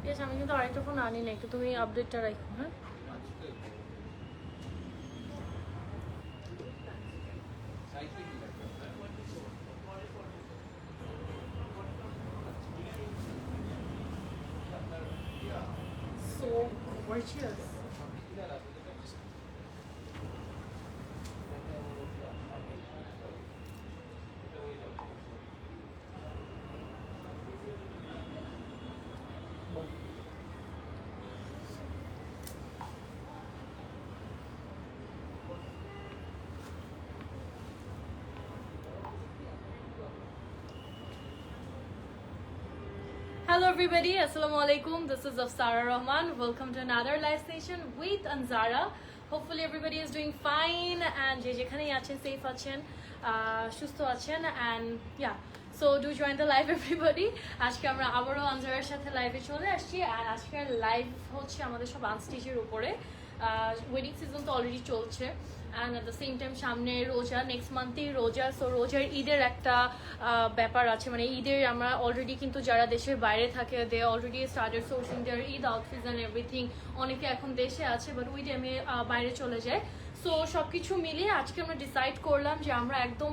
ঠিক আছে, আমি কিন্তু আরেকটা ফোন আনি না, একটু তুমি আপডেটটা রাখো। হ্যাঁ, so gorgeous. Hello everybody, Assalamu alaikum. This is Afsara Rahman. Welcome to another live session with Anzara. Hopefully everybody is doing fine and je jekhanei achen safe achen, shusto achen, and yeah. So do join the live everybody. আজকে আমরা আবারও আনজারার সাথে লাইভে চলে আসছি আর আজকের live হচ্ছে আমাদের সব আনস্টেজের উপরে। ওয়েডিং সিজন তো অলরেডি চলছে and at the same time সামনে রোজা, নেক্সট মান্থেই রোজা। সো রোজার ঈদের একটা ব্যাপার আছে, মানে ঈদের আমরা অলরেডি কিন্তু যারা দেশের বাইরে থাকে they already started sourcing their Eid outfits and everything. অনেকে এখন দেশে আছে বাট ওই টাইমে বাইরে চলে যায়। সো সব কিছু মিলিয়ে আজকে আমরা ডিসাইড করলাম যে আমরা একদম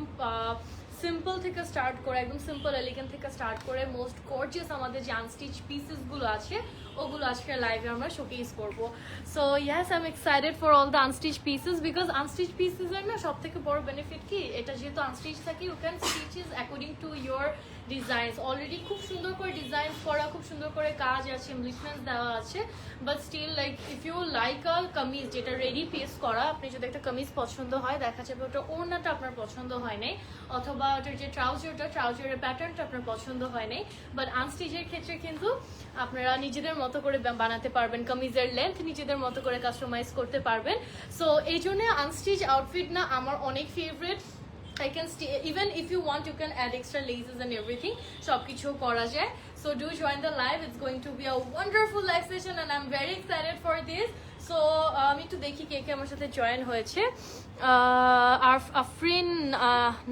সিম্পল থেকে স্টার্ট করে, একদম সিম্পল এলিগেন্ট থেকে স্টার্ট করে মোস্ট গর্জিয়াস আমাদের যে আনস্টিচ পিসেসগুলো আছে ওগুলো আজকে লাইভে আমরা শোকেস করবো। So yes, I am excited for all the unstitch pieces because unstitch পিসেসের না সব থেকে বড় বেনিফিট কি, এটা যেহেতু আনস্টিচ থাকে you can stitches according to your designs. Already খুব সুন্দর করে ডিজাইন করা, খুব সুন্দর করে কাজ আছে, এমব্লিশমেন্টস দেওয়া আছে, but still like if you like a kameez যেটা রেডি পেস করা, আপনি যদি একটা কামিজ পছন্দ হয় দেখা যাবে ওটা ওড়নাটা আপনার পছন্দ হয় নাই অথবা ওটার যে ট্রাউজারের প্যাটার্নটা আপনার পছন্দ হয় নাই, বাট আনস্টিচের ক্ষেত্রে কিন্তু আপনারা নিজেদের মতো করে বানাতে পারবেন, কামিজের লেন্থ নিজেদের মতো করে কাস্টমাইজ করতে পারবেন। সো এই জন্য আনস্টিচ আউটফিট না আমার অনেক favourite. I can even if you want you can add extra laces and everything, সব কিছু করা যায়। So do join the live, it's going to be a wonderful live session and I'm very excited for this. So আমি একটু দেখি কে কে আমার সাথে join হয়েছে। আফরিন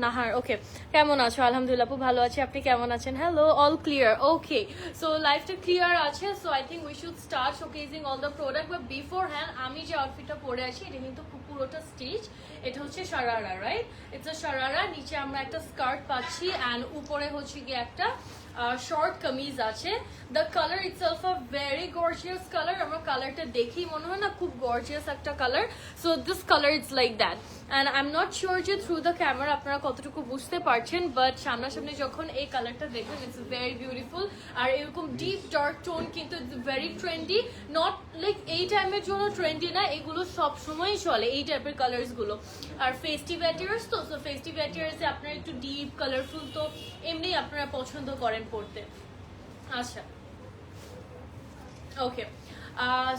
নাহার, ওকে, কেমন আছো? আলহামদুলিল্লাহ আপু ভালো আছি, আপনি কেমন আছেন? Hello, all clear, okay. So লাইভটা ক্লিয়ার আছে, so I think we should start showcasing all the product. But beforehand আমি যে আউটফিটটা পরে আছি এটা কিন্তু পুরোটা স্টিচ, এটা হচ্ছে sharara, right? It's a sharara, নিচে আমরা একটা স্কার্ট পাচ্ছি অ্যান্ড উপরে হচ্ছে গিয়ে একটা শর্ট কামিজ আছে। The colour itself a very gorgeous colour, আমার কালারটা দেখেই মনে হয় না খুব গর্জিয়াস একটা colour. So this colour it's like that and I am not sure যে থ্রু দ্য ক্যামেরা আপনারা কতটুকু বুঝতে পারছেন, বাট সামনাসামনি যখন এই কালারটা দেখবেন ইটস ভেরি বিউটিফুল। আর এরকম ডিপ ডার্ক টোন কিন্তু it's very trendy, not like এই টাইমের জন্য ট্রেন্ডি না, এগুলো সবসময়ই চলে এই টাইপের কালার্সগুলো। আর ফেস্টিভ অ্যাটিয়ার্স তো, সো ফেস্টিভ অ্যাটিয়ার্সে আপনারা একটু ডিপ কালারফুল তো এমনি আপনারা পছন্দ করেন পড়তে। আচ্ছা, ওকে।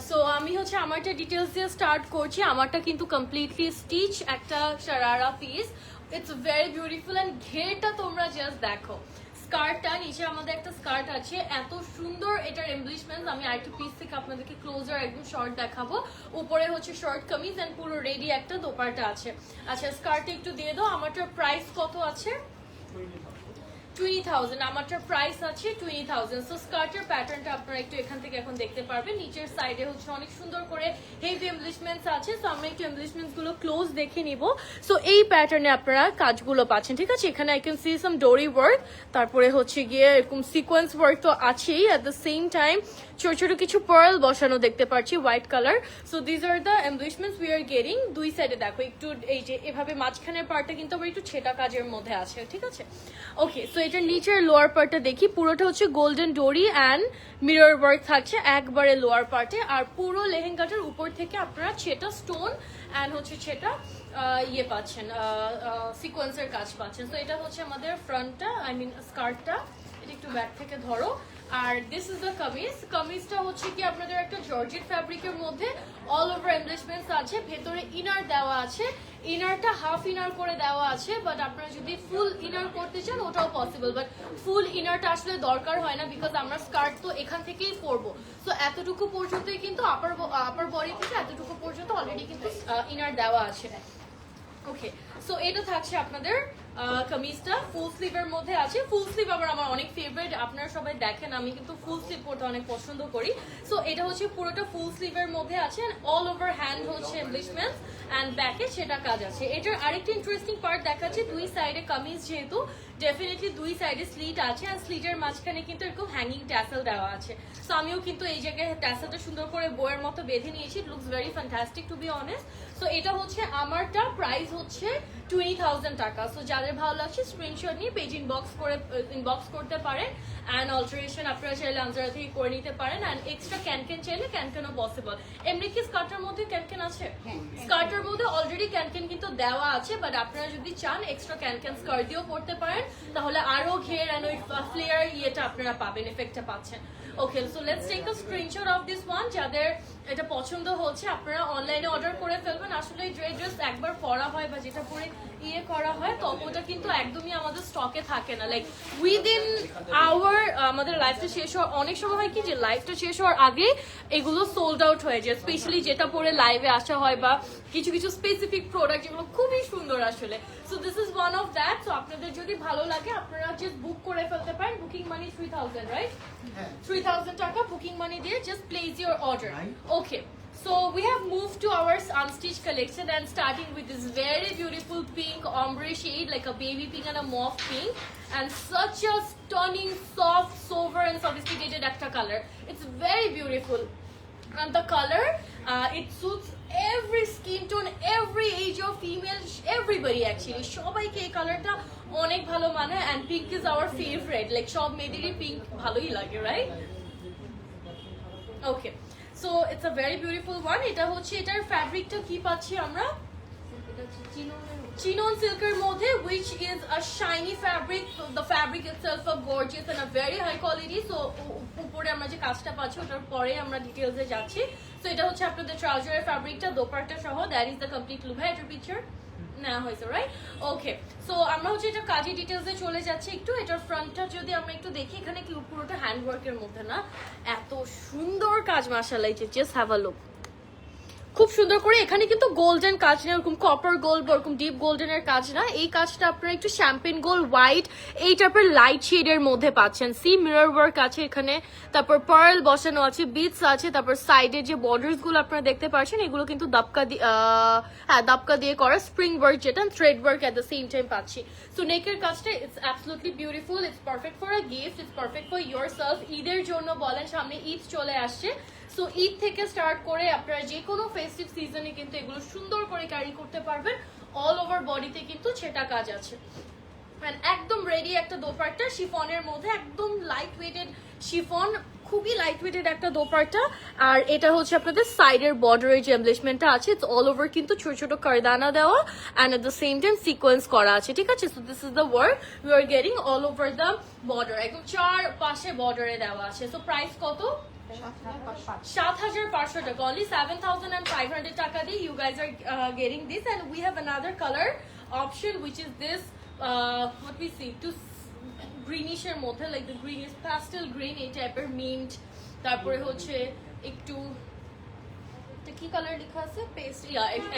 সো আমি হচ্ছে আমারটা ডিটেলস দিয়ে স্টার্ট করছি। আমারটা কিন্তু কমপ্লিটলি স্টিচ একটা sharara piece, it's very beautiful and ঘেরটা তোমরা জাস্ট দেখো। স্কার্টটা নিচে আমাদের একটা স্কার্ট আছে, এত সুন্দর এটার এমব্লিশমেন্টস। আমি আরেকটা পিস থেকে আপনাদেরকে ক্লোজার একদম শর্ট দেখাবো। উপরে হচ্ছে শর্ট কামিজ অ্যান্ড পুরো রেডি একটা দোপাট্টা আছে। আচ্ছা, স্কার্টটা একটু দিয়ে দাও। আমারটার প্রাইস কত আছে? 20,000। আমারটার প্রাইস আছে 20,000। সো স্কার্টের প্যাটার্নটা আপনারা একটু এখান থেকে এখন দেখতে পারবেন। নিচের সাইডে হচ্ছে অনেক সুন্দর করে হেভি এমব্লিশমেন্টস আছে। সো আমরা একটু এমব্লিশমেন্টস গুলো ক্লোজ দেখে নিব। সো এই প্যাটার্নে আপনারা কাজগুলো পাচ্ছেন, ঠিক আছে? এখানে I can see some dory work, তারপরে হচ্ছে গিয়ে এরকম সিকোয়েন্স ওয়ার্ক তো আছেই, অ্যাট দ্য সেম টাইম ছোট ছোট কিছু পার্ল বসানো দেখতে পাচ্ছি white colour. So these are the embellishments we are getting. দুই সাইডে দেখো একটু এই যে এভাবে মাঝখানের পার্টটা কিন্তু আবার একটু ছেটা কাজের মধ্যে আছে, ঠিক আছে? ওকে, সো এটার নিচের লোয়ার পার্টটা দেখি। পুরোটা হচ্ছে golden dory and mirror work থাকছে একবারে লোয়ার পার্টে। আর পুরো লেহেঙ্গাটার উপর থেকে আপনারা ছেটা স্টোন অ্যান্ড হচ্ছে ছেটা ইয়ে পাচ্ছেন, সিকোয়েন্সের কাজ পাচ্ছেন। সো এটা হচ্ছে আমাদের ফ্রন্টটা, আই মিন স্কার্টটা। এটা একটু ব্যাক থেকে ধরো। আর দিস ইজ দ্য কামিজ। কামিজটা হচ্ছে কি আপনাদের একটা জর্জেট ফ্যাব্রিকের মধ্যে অল ওভার এমব্লিশমেন্টস আছে, ভেতরে ইনার দেওয়া আছে। ইনারটা হাফ ইনার করে দেওয়া আছে, বাট আপনারা যদি ফুল ইনার করতে চান ওটাও পসিবল, বাট ফুল ইনারটা আসলে দরকার হয় না বিকজ আমরা স্কার্ট তো এখান থেকেই পরবো। সো এতটুকু পর্যন্তই কিন্তু আপার বডি থেকে এতটুকু পর্যন্ত অলরেডি কিন্তু ইনার দেওয়া আছে। ওকে, সো এটা থাকছে আপনাদের কামিজটা ফুল স্লিভের মধ্যে আছে। ফুল স্লিভ আবার আমার অনেক ফেভারিট, আপনারা সবাই দেখেন আমি কিন্তু ফুল স্লিভ পরতে অনেক পছন্দ করি। সো এটা হচ্ছে পুরোটা ফুল স্লিভের মধ্যে আছে, অল ওভার হ্যান্ড হচ্ছে এমব্লিশমেন্ট অ্যান্ড ব্যাকে সেটা কাজ আছে। এটার আরেকটা ইন্টারেস্টিং পার্ট দেখাচ্ছে, দুই সাইডে কামিজ যেহেতু ডেফিনেটলি দুই সাইডে স্লিট আছে, আর স্লিটের মাঝখানে কিন্তু এরকম হ্যাঙ্গিং ট্যাসেল দেওয়া আছে। সো আমিও কিন্তু এই জায়গায় ট্যাসেলটা সুন্দর করে বইয়ের মতো বেঁধে নিয়েছি, it looks very fantastic to be honest. So এটা হচ্ছে আমারটা প্রাইস হচ্ছে 20,000 টাকা। সো যাদের ভালো লাগছে স্ক্রিনশট নিয়ে পেজ ইনবক্স করতে পারেন, অ্যান্ড অল্টারেশন আপনারা চাইলে আনজারা থেকে করে নিতে পারেন, অ্যান্ড এক্সট্রা ক্যানকেন চাইলে ক্যানকেনও পসিবল। এমনি কি স্কার্টের মধ্যে ক্যানকেন আছে? স্কার্টের মধ্যে অলরেডি ক্যানকেন কিন্তু দেওয়া আছে, বাট আপনারা যদি চান এক্সট্রা ক্যানকেন স্কার্ট দিয়েও পড়তে পারেন, তাহলে আরো ঘের অ্যান্ড ওই ফ্লেয়ার ইয়েটা আপনারা পাবেন, এফেক্টটা পাচ্ছেন। Okay, so let's take a screenshot of this one. যাদের এটা পছন্দ হচ্ছে আপনারা অনলাইনে অর্ডার করে ফেলবেন। আসলে ড্রেস একবার পরা হয় বা যেটা পরে ইয়ে করা হয় তো ওটা কিন্তু একদমই আমাদের স্টকে থাকে না, লাইক উইদিন আওয়ার আমাদের লাইফটা শেষ হওয়ার অনেক সময় হয় কি যে লাইফটা শেষ হওয়ার আগে এগুলো সোল্ড আউট হয়ে যায়, স্পেশালি যেটা পরে লাইভে আসা হয় বা কিছু কিছু স্পেসিফিক প্রোডাক্ট যেগুলো খুবই সুন্দর আসলে। So this is one of that. So আপনাদের যদি ভালো লাগে আপনারা জাস্ট বুক করে ফেলতে পারেন। Booking money 3,000, right? 3,000 টাকা বুকিং মানি দিয়ে just place your order. Okay, so we have moved to our unstitched collection, and starting with this very beautiful pink ombre shade, like a baby pink and a mauve pink, and such a stunning, soft, sober and sophisticated acta color. It's very beautiful, and the color it suits every skin tone, every age of female, everybody actually. সবাইকে এই কালারটা অনেক ভালো মানে, and pink is our favorite, like সব মেয়েদেরই pink ভালোই লাগে, right? Okay, so it's a very beautiful one. এটা হচ্ছে এটার ফ্যাব্রিকটা কি পাচ্ছি আমরা, চিনন সিল্কের মধ্যে, which is a shiny fabric. So the fabric itself is gorgeous and a very high quality. So উপরে আমরা যে কাজটা পাচ্ছি ওটার পরে আমরা ডিটেইলসে যাচ্ছি। সো এটা হচ্ছে আপনাদের ট্রাউজারের ফ্যাব্রিকটা, দোপাট্টা সহ, that is the complete look. হ্যাঁ, এটার পিকচার নেওয়া হয়েছে, রাইট? ওকে, সো আমরা হচ্ছে এটা কাজী ডিটেইলসে চলে যাচ্ছি একটু। এটার ফ্রন্টটা যদি আমরা একটু দেখি, এখানে কি পুরোটা হ্যান্ডওয়ার্কের মধ্যে না, এত সুন্দর কাজ মাশাআল্লাহ, জাস্ট হ্যাভ আ লুক, খুব সুন্দর করে। এখানে কিন্তু গোল্ডেন কাজ না, এরকম কপার গোল্ড বা এরকম ডিপ গোল্ডেনের কাজ না, এই কাজটা আপনারা একটু শ্যাম্পেন গোল্ড, হোয়াইট, এই টাইপের লাইট শেডের মধ্যে পাচ্ছেন। সি মিরর ওয়ার্ক আছে এখানে, তারপর পার্ল বসানো আছে, বিটস আছে, তারপর সাইডে যে বর্ডার্স গুলো আপনারা দেখতে পাচ্ছেন এগুলো কিন্তু দাপকা দিয়ে করা, স্প্রিং ওয়ার্ক যেটা, thread work at the same time পাচ্ছি। সো নেকের কাজটা it's absolutely beautiful, it's perfect for a gift, it's perfect for your self. ঈদের জন্য বলেন, সামনে ঈদ চলে আসছে, সো ঈদ থেকে স্টার্ট করে আপনারা যে কোনো ফেস্টিভ সিজনে কিন্তু এগুলো সুন্দর করে ক্যারি করতে পারবেন। অল ওভার বডিতে কিন্তু ছেটা কাজ আছে, একদম রেডি একটা দোপাট্টা শিফনের মধ্যে, একদম লাইট ওয়েটেড শিফন, খুবই লাইট ওয়েটেড একটা দোপাট্টা। আর এটা হচ্ছে আপনাদের সাইডের বর্ডারের যে এমব্লিশমেন্টটা আছে, ইটস অল ওভার কিন্তু ছোট ছোট কারদানা দেওয়া, and at the same time sequence করা আছে, ঠিক আছে? So this is the work you are getting all over the border, একদম চার পাশে বর্ডারে দেওয়া আছে। সো প্রাইস কত? 7,500 টাকা, only 7,500 টাকা দিয়ে you guys are getting this. And we have another color option which is this what we see to greenish এর মধ্যে, like the green is pastel green, এই টাইপের মিন্ট, তারপরে হচ্ছে একটু কি কালার লেখা আছে, পেস্ট,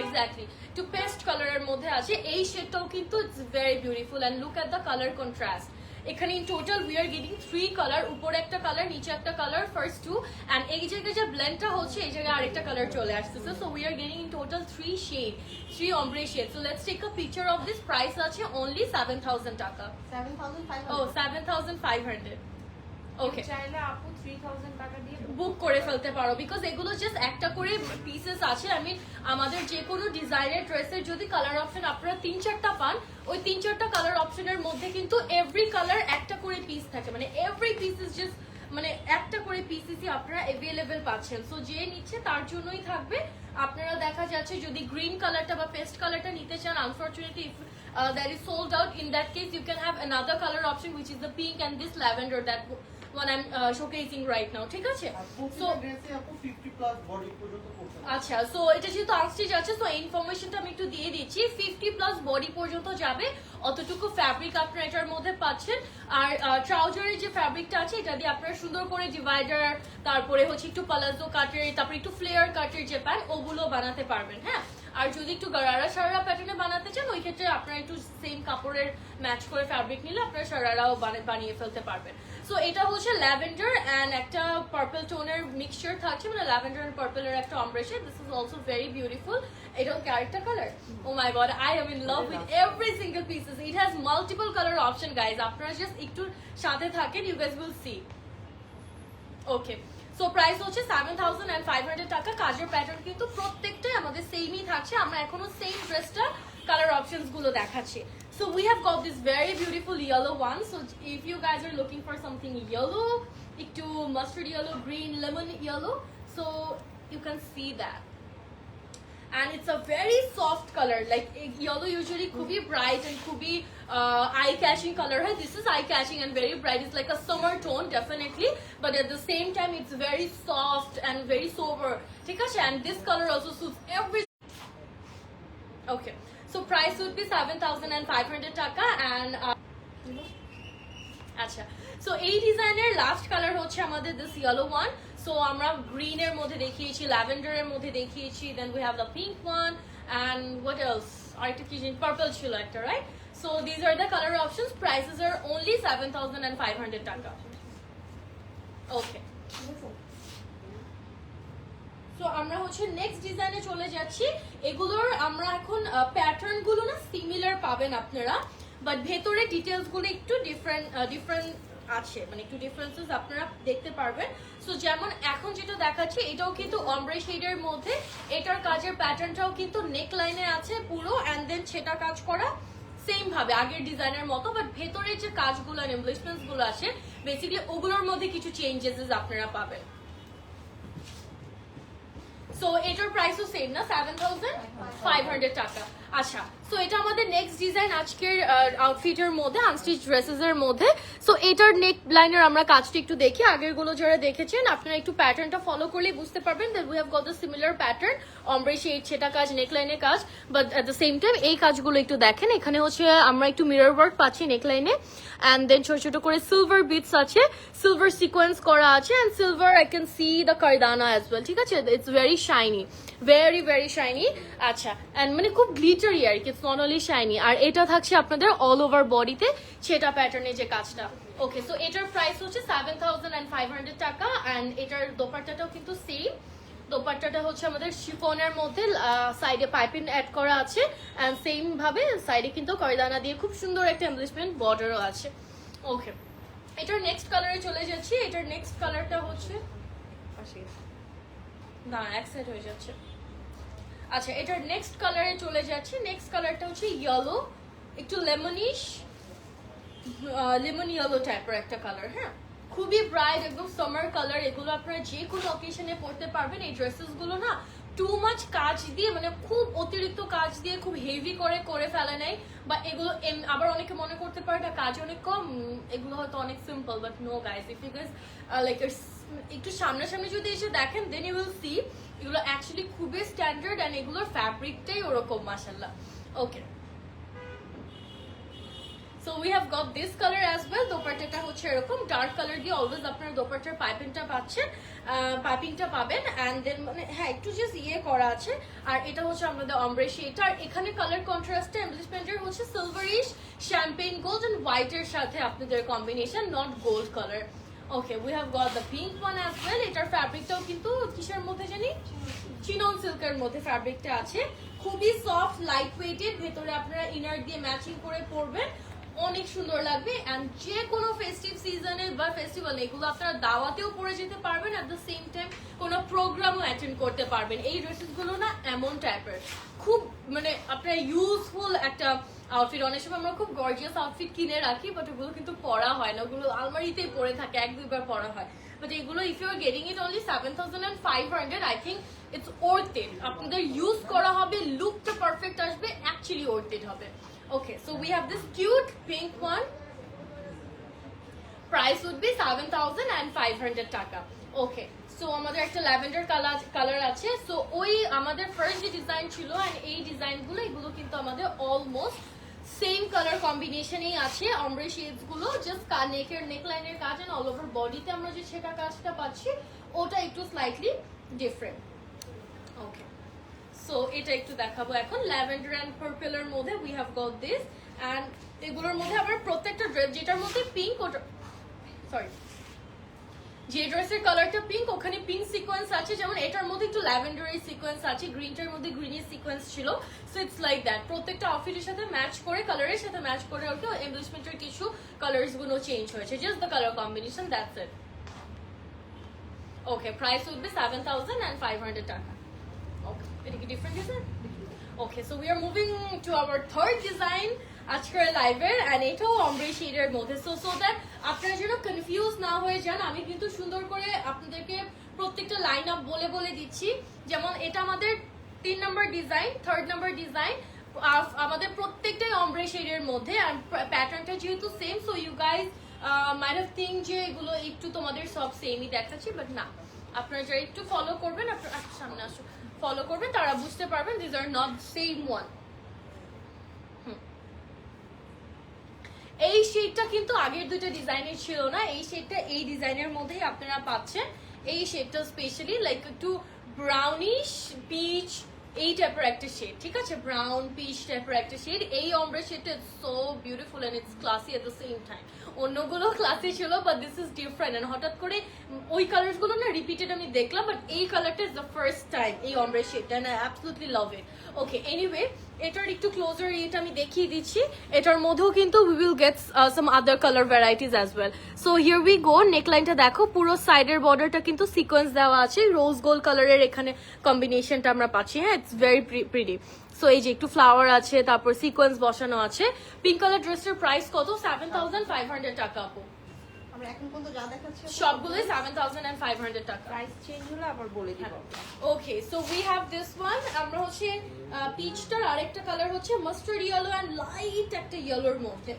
এক্স্যাক্টলি টু পেস্ট কালারের মধ্যে আছে। এই শেডটাও কিন্তু it's very beautiful, and look at the colour contrast. এখানে in total we are getting 3 colour, উপরে একটা কালার, নিচে একটা কালার, ফার্স্ট 2, এন্ড এই জায়গায় যে ব্লেন্ডটা হচ্ছে এই জায়গায় আরেকটা কালার চলে আসতেছে। So we are getting in total 3 shade, 3 ombre shade. So let's take a picture of this. Price আছে only 7,000 টাকা, 7,500, oh 7,500। ওকে, চাইলে আপু 3,000 টাকা দিয়ে বুক করে ফেলতে পারো, বিকজ এগুলো জাস্ট একটা করে পিসেস আছে। আই মিন আমাদের যে কোনো ডিজাইনের ড্রেসের যদি কালার অপশন আপনারা 3-4টা পান, ওই 3-4টা কালার অপশনের মধ্যে কিন্তু এভরি কালার একটা করে পিস থাকে, মানে এভরি পিস ইজ জাস্ট মানে একটা করে পিসেসই আপনারা অ্যাভেলেবেল পাচ্ছেন। সো যে নিচ্ছে তার জন্যই থাকবে। আপনারা দেখা যাচ্ছে যদি গ্রিন কালারটা বা পেস্ট কালারটা নিতে চান, unfortunately if that is sold out, in that case you can have another color option which is the pink and this lavender, that one I'm showcasing right now, ঠিক আছে? সো আচ্ছা, so এটা যেহেতু unstitch আছে, so ইনফরমেশনটা আমি একটু দিয়ে দিচ্ছি। 50+ বডি পর্যন্ত যাবে, অতটুকু ফ্যাব্রিক আপনারা এটার মধ্যে পাচ্ছেন। আর ট্রাউজারের যে ফ্যাব্রিকটা আছে এটা দিয়ে আপনারা সুন্দর করে ডিভাইডার, তারপরে হচ্ছে একটু পালাজো কাটের, তারপরে একটু ফ্লেয়ার কাটের যে প্যান্ট, ওগুলো বানাতে পারবেন। হ্যাঁ, আর যদি একটু গারারা শারারা প্যাটার্নে বানাতে চান ওই ক্ষেত্রে আপনারা একটু সেম কাপড়ের ম্যাচ করে ফ্যাব্রিক নিলে আপনারা শারারাও বানিয়ে ফেলতে পারবেন। সো এটা হচ্ছে ল্যাভেন্ডার অ্যান্ড একটা পার্পল টোনের মিক্সচার থাকছে, মানে ল্যাভেন্ডার এন্ড পার্পলের একটা ombre shade. This is also very beautiful. এটাও character colour. Oh my God, I am in love with every single pieces. It has multiple colour option guys, আপনারা just একটু সাথে থাকেন, you guys will see. Okay, so price হচ্ছে 7,500 টাকা। কাজের pattern কিন্তু প্রত্যেকটাই আমাদের সেমই থাকছে। আমরা এখনো সেম ড্রেসটা কালার অপশনস গুলো দেখাচ্ছি। So we have got this very beautiful yellow one. So if you guys are looking for something yellow, একটু mustard yellow, green, lemon yellow, so you can see that. And it's a very soft color. Like yellow usually খুবই bright and খুবই eye catching color hai. This is eye catching and very bright. It's like a summer tone definitely, but at the same time it's very soft and very sober. ঠিক আছে? And this color also suits every. Okay, so price would be 7,500 টাকা and আচ্ছা, so এই ডিজাইনের last colour হচ্ছে আমাদের this yellow one. So আমরা green এর মধ্যে দেখিয়েছি, ল্যাভেন্ডার এর মধ্যে দেখিয়েছি, then we have the pink one and what else, আরেকটা কি জিনিস, পার্পল ছিল একটা, right? So this are the colour options. Prices are only 7,500 টাকা। ওকে, তো আমরা হচ্ছে নেক্সট ডিজাইনে চলে যাচ্ছি। এগুলোর আমরা এখন প্যাটার্ন গুলো না সিমিলার পাবেন আপনারা, বাট ভেতরে ডিটেলস গুলো একটু ডিফারেন্ট আছে, মানে একটু ডিফারেন্সেস আপনারা দেখতে পারবেন। সো যেমন এখন যেটা দেখাচ্ছি এটাও কিন্তু অমব্রে শেডের মধ্যে, এটার কাজের প্যাটার্নটাও কিন্তু নেক লাইনে আছে পুরো, এন্ড দেন সেটা কাজ করা সেম ভাবে আগের ডিজাইনের মতো, বাট ভেতরে যে কাজগুলো আর এমব্লিশমেন্টস গুলো আছে বেসিক্যালি ওগুলোর মধ্যে কিছু চেঞ্জেস আপনারা পাবেন। সো এটার প্রাইসও সেম না, 7,500 টাকা। আচ্ছা, সো এটা আমাদের নেক্সট ডিজাইন আজকের আউটফিটের মধ্যে, আনস্টিচ ড্রেসেস এর মধ্যে। সো এটার নেক লাইনের আমরা কাজটা একটু দেখি। আগের গুলো যারা দেখেছেন আপনারা একটু প্যাটার্নটা ফলো করলেই বুঝতে পারবেন that we have got the similar pattern, ombre shade, সেটা কাজ, নেক লাইনের কাজ, but at the same time এই কাজগুলো একটু দেখেন। এখানে হচ্ছে আমরা একটু মিরর ওয়ার্ক পাচ্ছি নেক লাইনে, অ্যান্ড দেন ছোট ছোট করে সিলভার বিটস আছে, সিলভার সিকোয়েন্স করা আছে, and silver I can see the kardana as well. ঠিক আছে, it's very shiny, very very shiny. আচ্ছা, অ্যান্ড মানে খুব গ্লিটারি আর কি, ইটস নট অনলি শাইনি। আর এটা থাকছে আপনাদের অল ওভার বডিতে সেটা প্যাটার্নের যে কাজটা। ওকে, সো এটার প্রাইস হচ্ছে 7,500 টাকা, অ্যান্ড এটার দোপাট্টাটাও কিন্তু সেম। দোপাট্টাটা হচ্ছে আমাদের শিফনের মধ্যে, সাইডে পাইপিং অ্যাড করা আছে, অ্যান্ড সেম ভাবে সাইডে কিন্তু কয়দানা দিয়ে খুব সুন্দর একটা এমব্লিশমেন্ট বর্ডারও আছে। ওকে, এটার নেক্সট কালারে চলে যাচ্ছি। এটার নেক্সট কালারটা হচ্ছে না, এক সাইড হয়ে যাচ্ছে। আচ্ছা, এটার নেক্সট কালারে চলে যাচ্ছে। নেক্সট কালারটা হচ্ছে ইয়েলো, একটু লেমনিশ, লেমন ইয়েলো টাইপের একটা কালার। হ্যাঁ, খুবই ব্রাইট, একদম সামার কালার। এগুলো আপনারা যে কোনো অকেশনে পরতে পারবেন। এই ড্রেসেস গুলো না টু মাচ কাজ দিয়ে, মানে খুব অতিরিক্ত কাজ দিয়ে খুব হেভি করে ফেলে নেয়, বা এগুলো আবার অনেকে মনে করতে পারে না কাজ অনেক কম, এগুলো হয়তো অনেক simple, but no guys, if you guys like একটু সামনাসামনি যদি এসে দেখেন দেন ইউ উইল সি এগুলো অ্যাকচুয়ালি খুবই স্ট্যান্ডার্ড, অ্যান্ড এগুলোর ফ্যাব্রিকটাই ওরকম মাশাআল্লাহ। Okay, so we have got this colour as well. দোপাট্টাটা হচ্ছে এরকম ডার্ক কালার দিয়ে, অলওয়েজ আপনারা দোপাট্টার পাইপিংটা পাচ্ছেন, পাইপিংটা পাবেন, অ্যান্ড দেন মানে হ্যাঁ একটু জাস্ট করা আছে। আর এটা হচ্ছে আমাদের অমব্রে শেড। আর এখানে কালার কন্ট্রাস্টে এমব্লিশমেন্টের হচ্ছে সিলভারিশ, শ্যাম্পেন গোল্ড এন্ড হোয়াইটের সাথে আপনাদের combination, not gold colour. Okay, we have got the pink one as well. এটার ফ্যাব্রিকটাও কিন্তু কিসের মধ্যে জানি, চিনন সিল্কের মধ্যে ফ্যাব্রিকটা আছে, খুবই সফট, লাইট ওয়েটেড। ভেতরে আপনারা ইনার দিয়ে ম্যাচিং করে পরবেন, অনেক সুন্দর লাগবে। এন্ড যে কোনো ফেস্টিভ সিজনে বা ফেস্টিভ্যাল এগুলো আপনারা দাওয়াতেও পরে যেতে পারবেন, এট দ্য সেম টাইম কোনো প্রোগ্রামও অ্যাটেন্ড করতে পারবেন। এই ড্রেসেস গুলো না এমন টাইপের, খুব মানে আপনার ইউজফুল একটা আউটফিট। অনেক সময় আমরা খুব গর্জিয়াস আউটফিট কিনে রাখি, বাট ওগুলো কিন্তু পরা হয় না, ওগুলো আলমারিতেই পরে থাকে, এক দুইবার পরা হয়। বাট এগুলো if you are getting it only 7,500, I think it's worth it. আপনাদের ইউজ করা হবে, লুকটা পারফেক্ট আসবে, অ্যাকচুয়ালি ওর্থ ইট হবে। Okay, so we have this cute pink one. Price would be 7,500 টাকা। Okay, so আমাদের একটা ল্যাভেন্ডার কালার আছে। সো ওই আমাদের ফার্স্ট যে ডিজাইন ছিল, এন্ড এই ডিজাইনগুলো এগুলো কিন্তু আমাদের অলমোস্ট সেম কালার কম্বিনেশনেই আছে। অমব্রে শেডস গুলো জাস্ট নেকের নেক লাইনের কাজ, এন্ড অল ওভার বডিতে আমরা যে সেটা কাজটা পাচ্ছি ওটা একটু স্লাইটলি ডিফারেন্ট। ওকে, সো এটা একটু দেখাবো এখন ল্যাভেন্ডার এন্ড পার্পল এর মধ্যে we have got this and এগুলোর মধ্যে আবার প্রত্যেকটা ড্রেস যেটার মধ্যে পিঙ্ক ওটা সরি যে ড্রেসের কালারটা পিঙ্ক ওখানে পিঙ্ক সিকোয়েন্স আছে, যেমন এটার মধ্যে একটু ল্যাভেন্ডারি সিকোয়েন্স আছে, গ্রিনটার মধ্যে গ্রিনের সিকোয়েন্স ছিল। সো ইটস লাইক দ্যাট, প্রত্যেকটা আউটফিটের সাথে ম্যাচ করে কালারের সাথে ম্যাচ করে ওকে এমব্লিশমেন্টের কিছু কালার্স গুলো চেঞ্জ হয়েছে, just the colour combination, that's it. Okay, price would be 7,500 টাকা। ওকে, এটা কি different design? Okay, so we are moving to our third design আজকের লাইভের, এন্ড এটাও অমব্রে শেডের মধ্যে। সো দ্যাট আপনারা যেন কনফিউজ না হয়ে যান, আমি কিন্তু সুন্দর করে আপনাদেরকে প্রত্যেকটা লাইন আপ বলে বলে দিচ্ছি। যেমন এটা আমাদের 3 নম্বর ডিজাইন, 3rd নম্বর ডিজাইন, আমাদের প্রত্যেকটাই অমব্রে শেডের মধ্যে, আর প্যাটার্নটা যেহেতু same, so you guys might have think যে এগুলো একটু তোমাদের সব সেমই দেখাচ্ছি, বাট না, আপনারা যারা একটু ফলো করবেন, আপনার সামনে আসো, ফলো করবেন, তারা বুঝতে পারবেন this are not same one. এই শেডটা কিন্তু আগের দুইটা ডিজাইনের ছিল না, এই শেডটা এই ডিজাইনের মধ্যেই আপনারা পাচ্ছেন। এই শেডটা স্পেশালি লাইক একটু ব্রাউনিশ পিচ এই টাইপের একটা শেড, ঠিক আছে, ব্রাউন পিচ টাইপের একটা শেড। এই অমব্রে শেডটা it's so beautiful and it's classy at the same time. অন্যগুলো ক্লাসি ছিল, but this is different, and হঠাৎ করে ওই কালার গুলো না রিপিটেড আমি দেখলাম, বাট এই কালারটা ইজ দ্য ফার্স্ট টাইম এই অমব্রে শেডটা, and I absolutely love it. Okay, anyway এটার একটু ক্লোজার এটা আমি দেখিয়ে দিচ্ছি। এটার মধ্যেও কিন্তু we will get some other colour varieties as well. So here we go, নেকলাইনটা দেখো, পুরো সাইডের বর্ডারটা কিন্তু সিকোয়েন্স দেওয়া আছে, রোজ গোল্ড কালারের এখানে কম্বিনেশনটা আমরা পাচ্ছি। হ্যাঁ, ইটস ভেরি প্রিটি। সো এই যে একটু ফ্লাওয়ার আছে, তারপর সিকোয়েন্স বসানো আছে। পিঙ্ক কালার ড্রেসের প্রাইস কত? 7,500 টাকা আপু। আমরা এখন পর্যন্ত যা দেখাচ্ছি সবগুলোই 7,500 টাকা। প্রাইস চেঞ্জ হলে আবার বলে দিব। Okay, so we have this one. আমরা হচ্ছে পিচটার আরেকটা কালার হচ্ছে মাস্টার্ড ইয়েলো এন্ড লাইট একটা ইয়েলোর মধ্যে।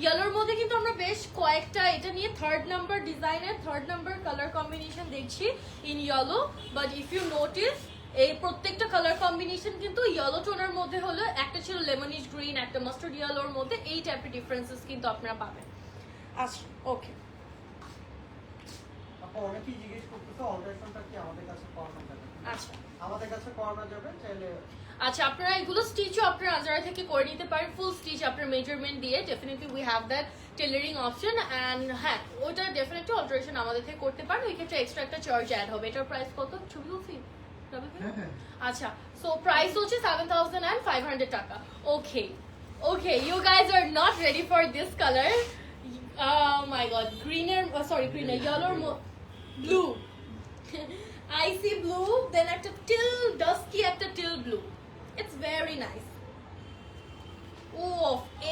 ইয়েলোর মধ্যে কিন্তু আমরা বেশ কয়েকটা এটা নিয়ে 3rd নাম্বার ডিজাইনের 3rd নাম্বার কালার কম্বিনেশন দেখছি in yellow, but if you notice এই প্রত্যেকটা কালার কম্বিনেশন কিন্তু ইয়েলো টোনের মধ্যে হলো, একটা ছিল লেমনিশ গ্রিন, একটা মাস্টার্ড ইয়েলোর মধ্যে, এই টাইপের ডিফারেন্সেস কিন্তু আপনারা পাবেন। আচ্ছা, ওকে, অনেকেই জিজ্ঞেস করতেছে অল্টারেশনটা কি আমাদের কাছে করানো যাবে? আচ্ছা আমাদের কাছে করানো যাবে, চাইলে আচ্ছা, আপনারা এগুলো স্টিচও আপনারা আজারা থেকে করে নিতে পারেন, ফুল স্টিচ আপনার মেজারমেন্ট দিয়ে। Definitely we have that tailoring option, and হ্যাঁ, ওইটা ডেফিনেটলি অল্টারেশন আমাদের থেকে করতে পারেন, ওই ক্ষেত্রে এক্সট্রা একটা চার্জ অ্যাড হবে। এটার প্রাইস কত? ছবি বলছি। আচ্ছা, সো প্রাইস হচ্ছে 7,500 টাকা। Okay okay, you guys are not ready for this colour. My God, গ্রিনের সরি গ্রিনের ইয়েলোর ব্লু, আইসি ব্লু, দেন একটা টিল ডাস্কি একটা teal blue, it's very nice. Oh,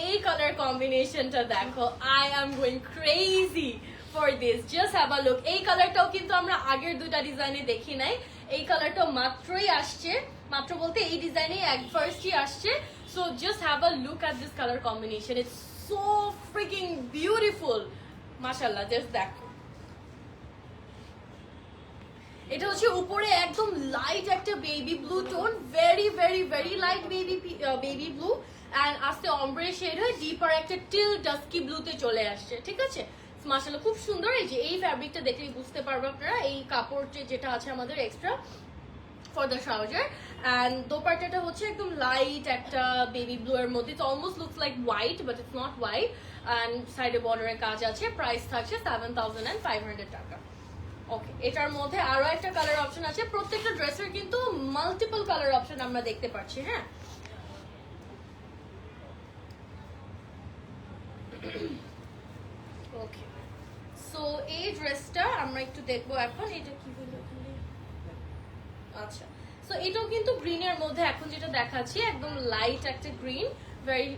এই কালার কম্বিনেশনটা দেখো, I am going crazy for this, just have a look. এই কালারটাও কিন্তু আমরা আগের দুটা ডিজাইনে দেখি নাই, এই কালারটাও মাত্রই আসছে, মাত্র বলতে এই ডিজাইনে ফার্স্টই আসছে। So just have a look at this colour combination, it's so freaking beautiful, মাশাআল্লাহ, জাস্ট দেখো। এটা হচ্ছে উপরে একদম লাইট একটা baby blue tone, very very very light baby blue, and আস্তে অমব্রে শেড হয়ে ডিপার একটা টিল ডাস্কি ব্লুতে চলে আসছে, ঠিক আছে, মাশাআল্লাহ খুব সুন্দর। এই যে এই ফ্যাব্রিকটা দেখলেই বুঝতে পারবে আপনারা, এই কাপড় যেটা আছে আমাদের extra for the trouser, and দোপাট্টাটা হচ্ছে একদম লাইট একটা বেবি ব্লু এর মধ্যে, it's almost looks like white but it's not white, and সাইডে বর্ডারের কাজ আছে। প্রাইস থাকছে 7,500 টাকা। ওকে, এটার মধ্যে আরো একটা কালার অপশন আছে, প্রত্যেকটা ড্রেসের কিন্তু মাল্টিপল কালার অপশন আমরা দেখতে পাচ্ছি। হ্যাঁ, ওকে, সো এই ড্রেসটা আমরা একটু দেখবো এখন, এটা কি হলো এখানে। আচ্ছা, সো এটাও কিন্তু গ্রিনের মধ্যে এখন যেটা দেখাচ্ছি, একদম লাইট একটা গ্রিন, ভেরি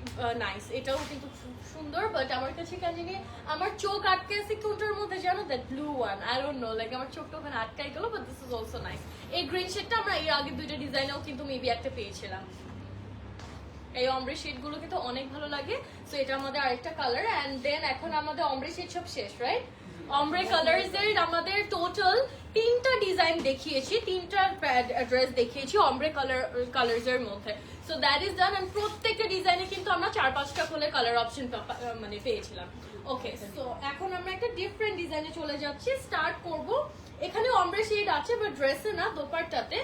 নাইস। এটাও কিন্তু খুব সুন্দর, বাট আমার কাছে কেন জানি আমার চোখ আটকে আছে কোনটার মধ্যে, জানো, that blue one, I don't know, like আমার চোখটা ওখানে আটকাই গেল, but this is also nice. এই গ্রিন শেডটা আমরা এর আগে দুইটা ডিজাইনেও কিন্তু মেবি একটা পেয়েছিলাম। এই অমব্রে শেড গুলো কিন্তু অনেক ভালো লাগে। সো এটা আমাদের আরেকটা কালার, এন্ড দেন এখন আমাদের অমব্রে শেড সব শেষ, রাইট? অমব্রে কালার্স এর আমাদের টোটাল 3টা ডিজাইন দেখিয়েছি, 3টা ড্রেস দেখিয়েছি অমব্রে কালার্স এর মধ্যে। So that is done, and প্রত্যেকটা ডিজাইনে কিন্তু আমরা 4-5টা করে কালার অপশন মানে পেয়েছিলাম। ওকে, সো এখন আমরা একটা ডিফারেন্ট ডিজাইনে চলে যাচ্ছি, স্টার্ট করব। এখানে অমব্রে শেড আছে, বাট ড্রেসে না, দোপাট্টাতে।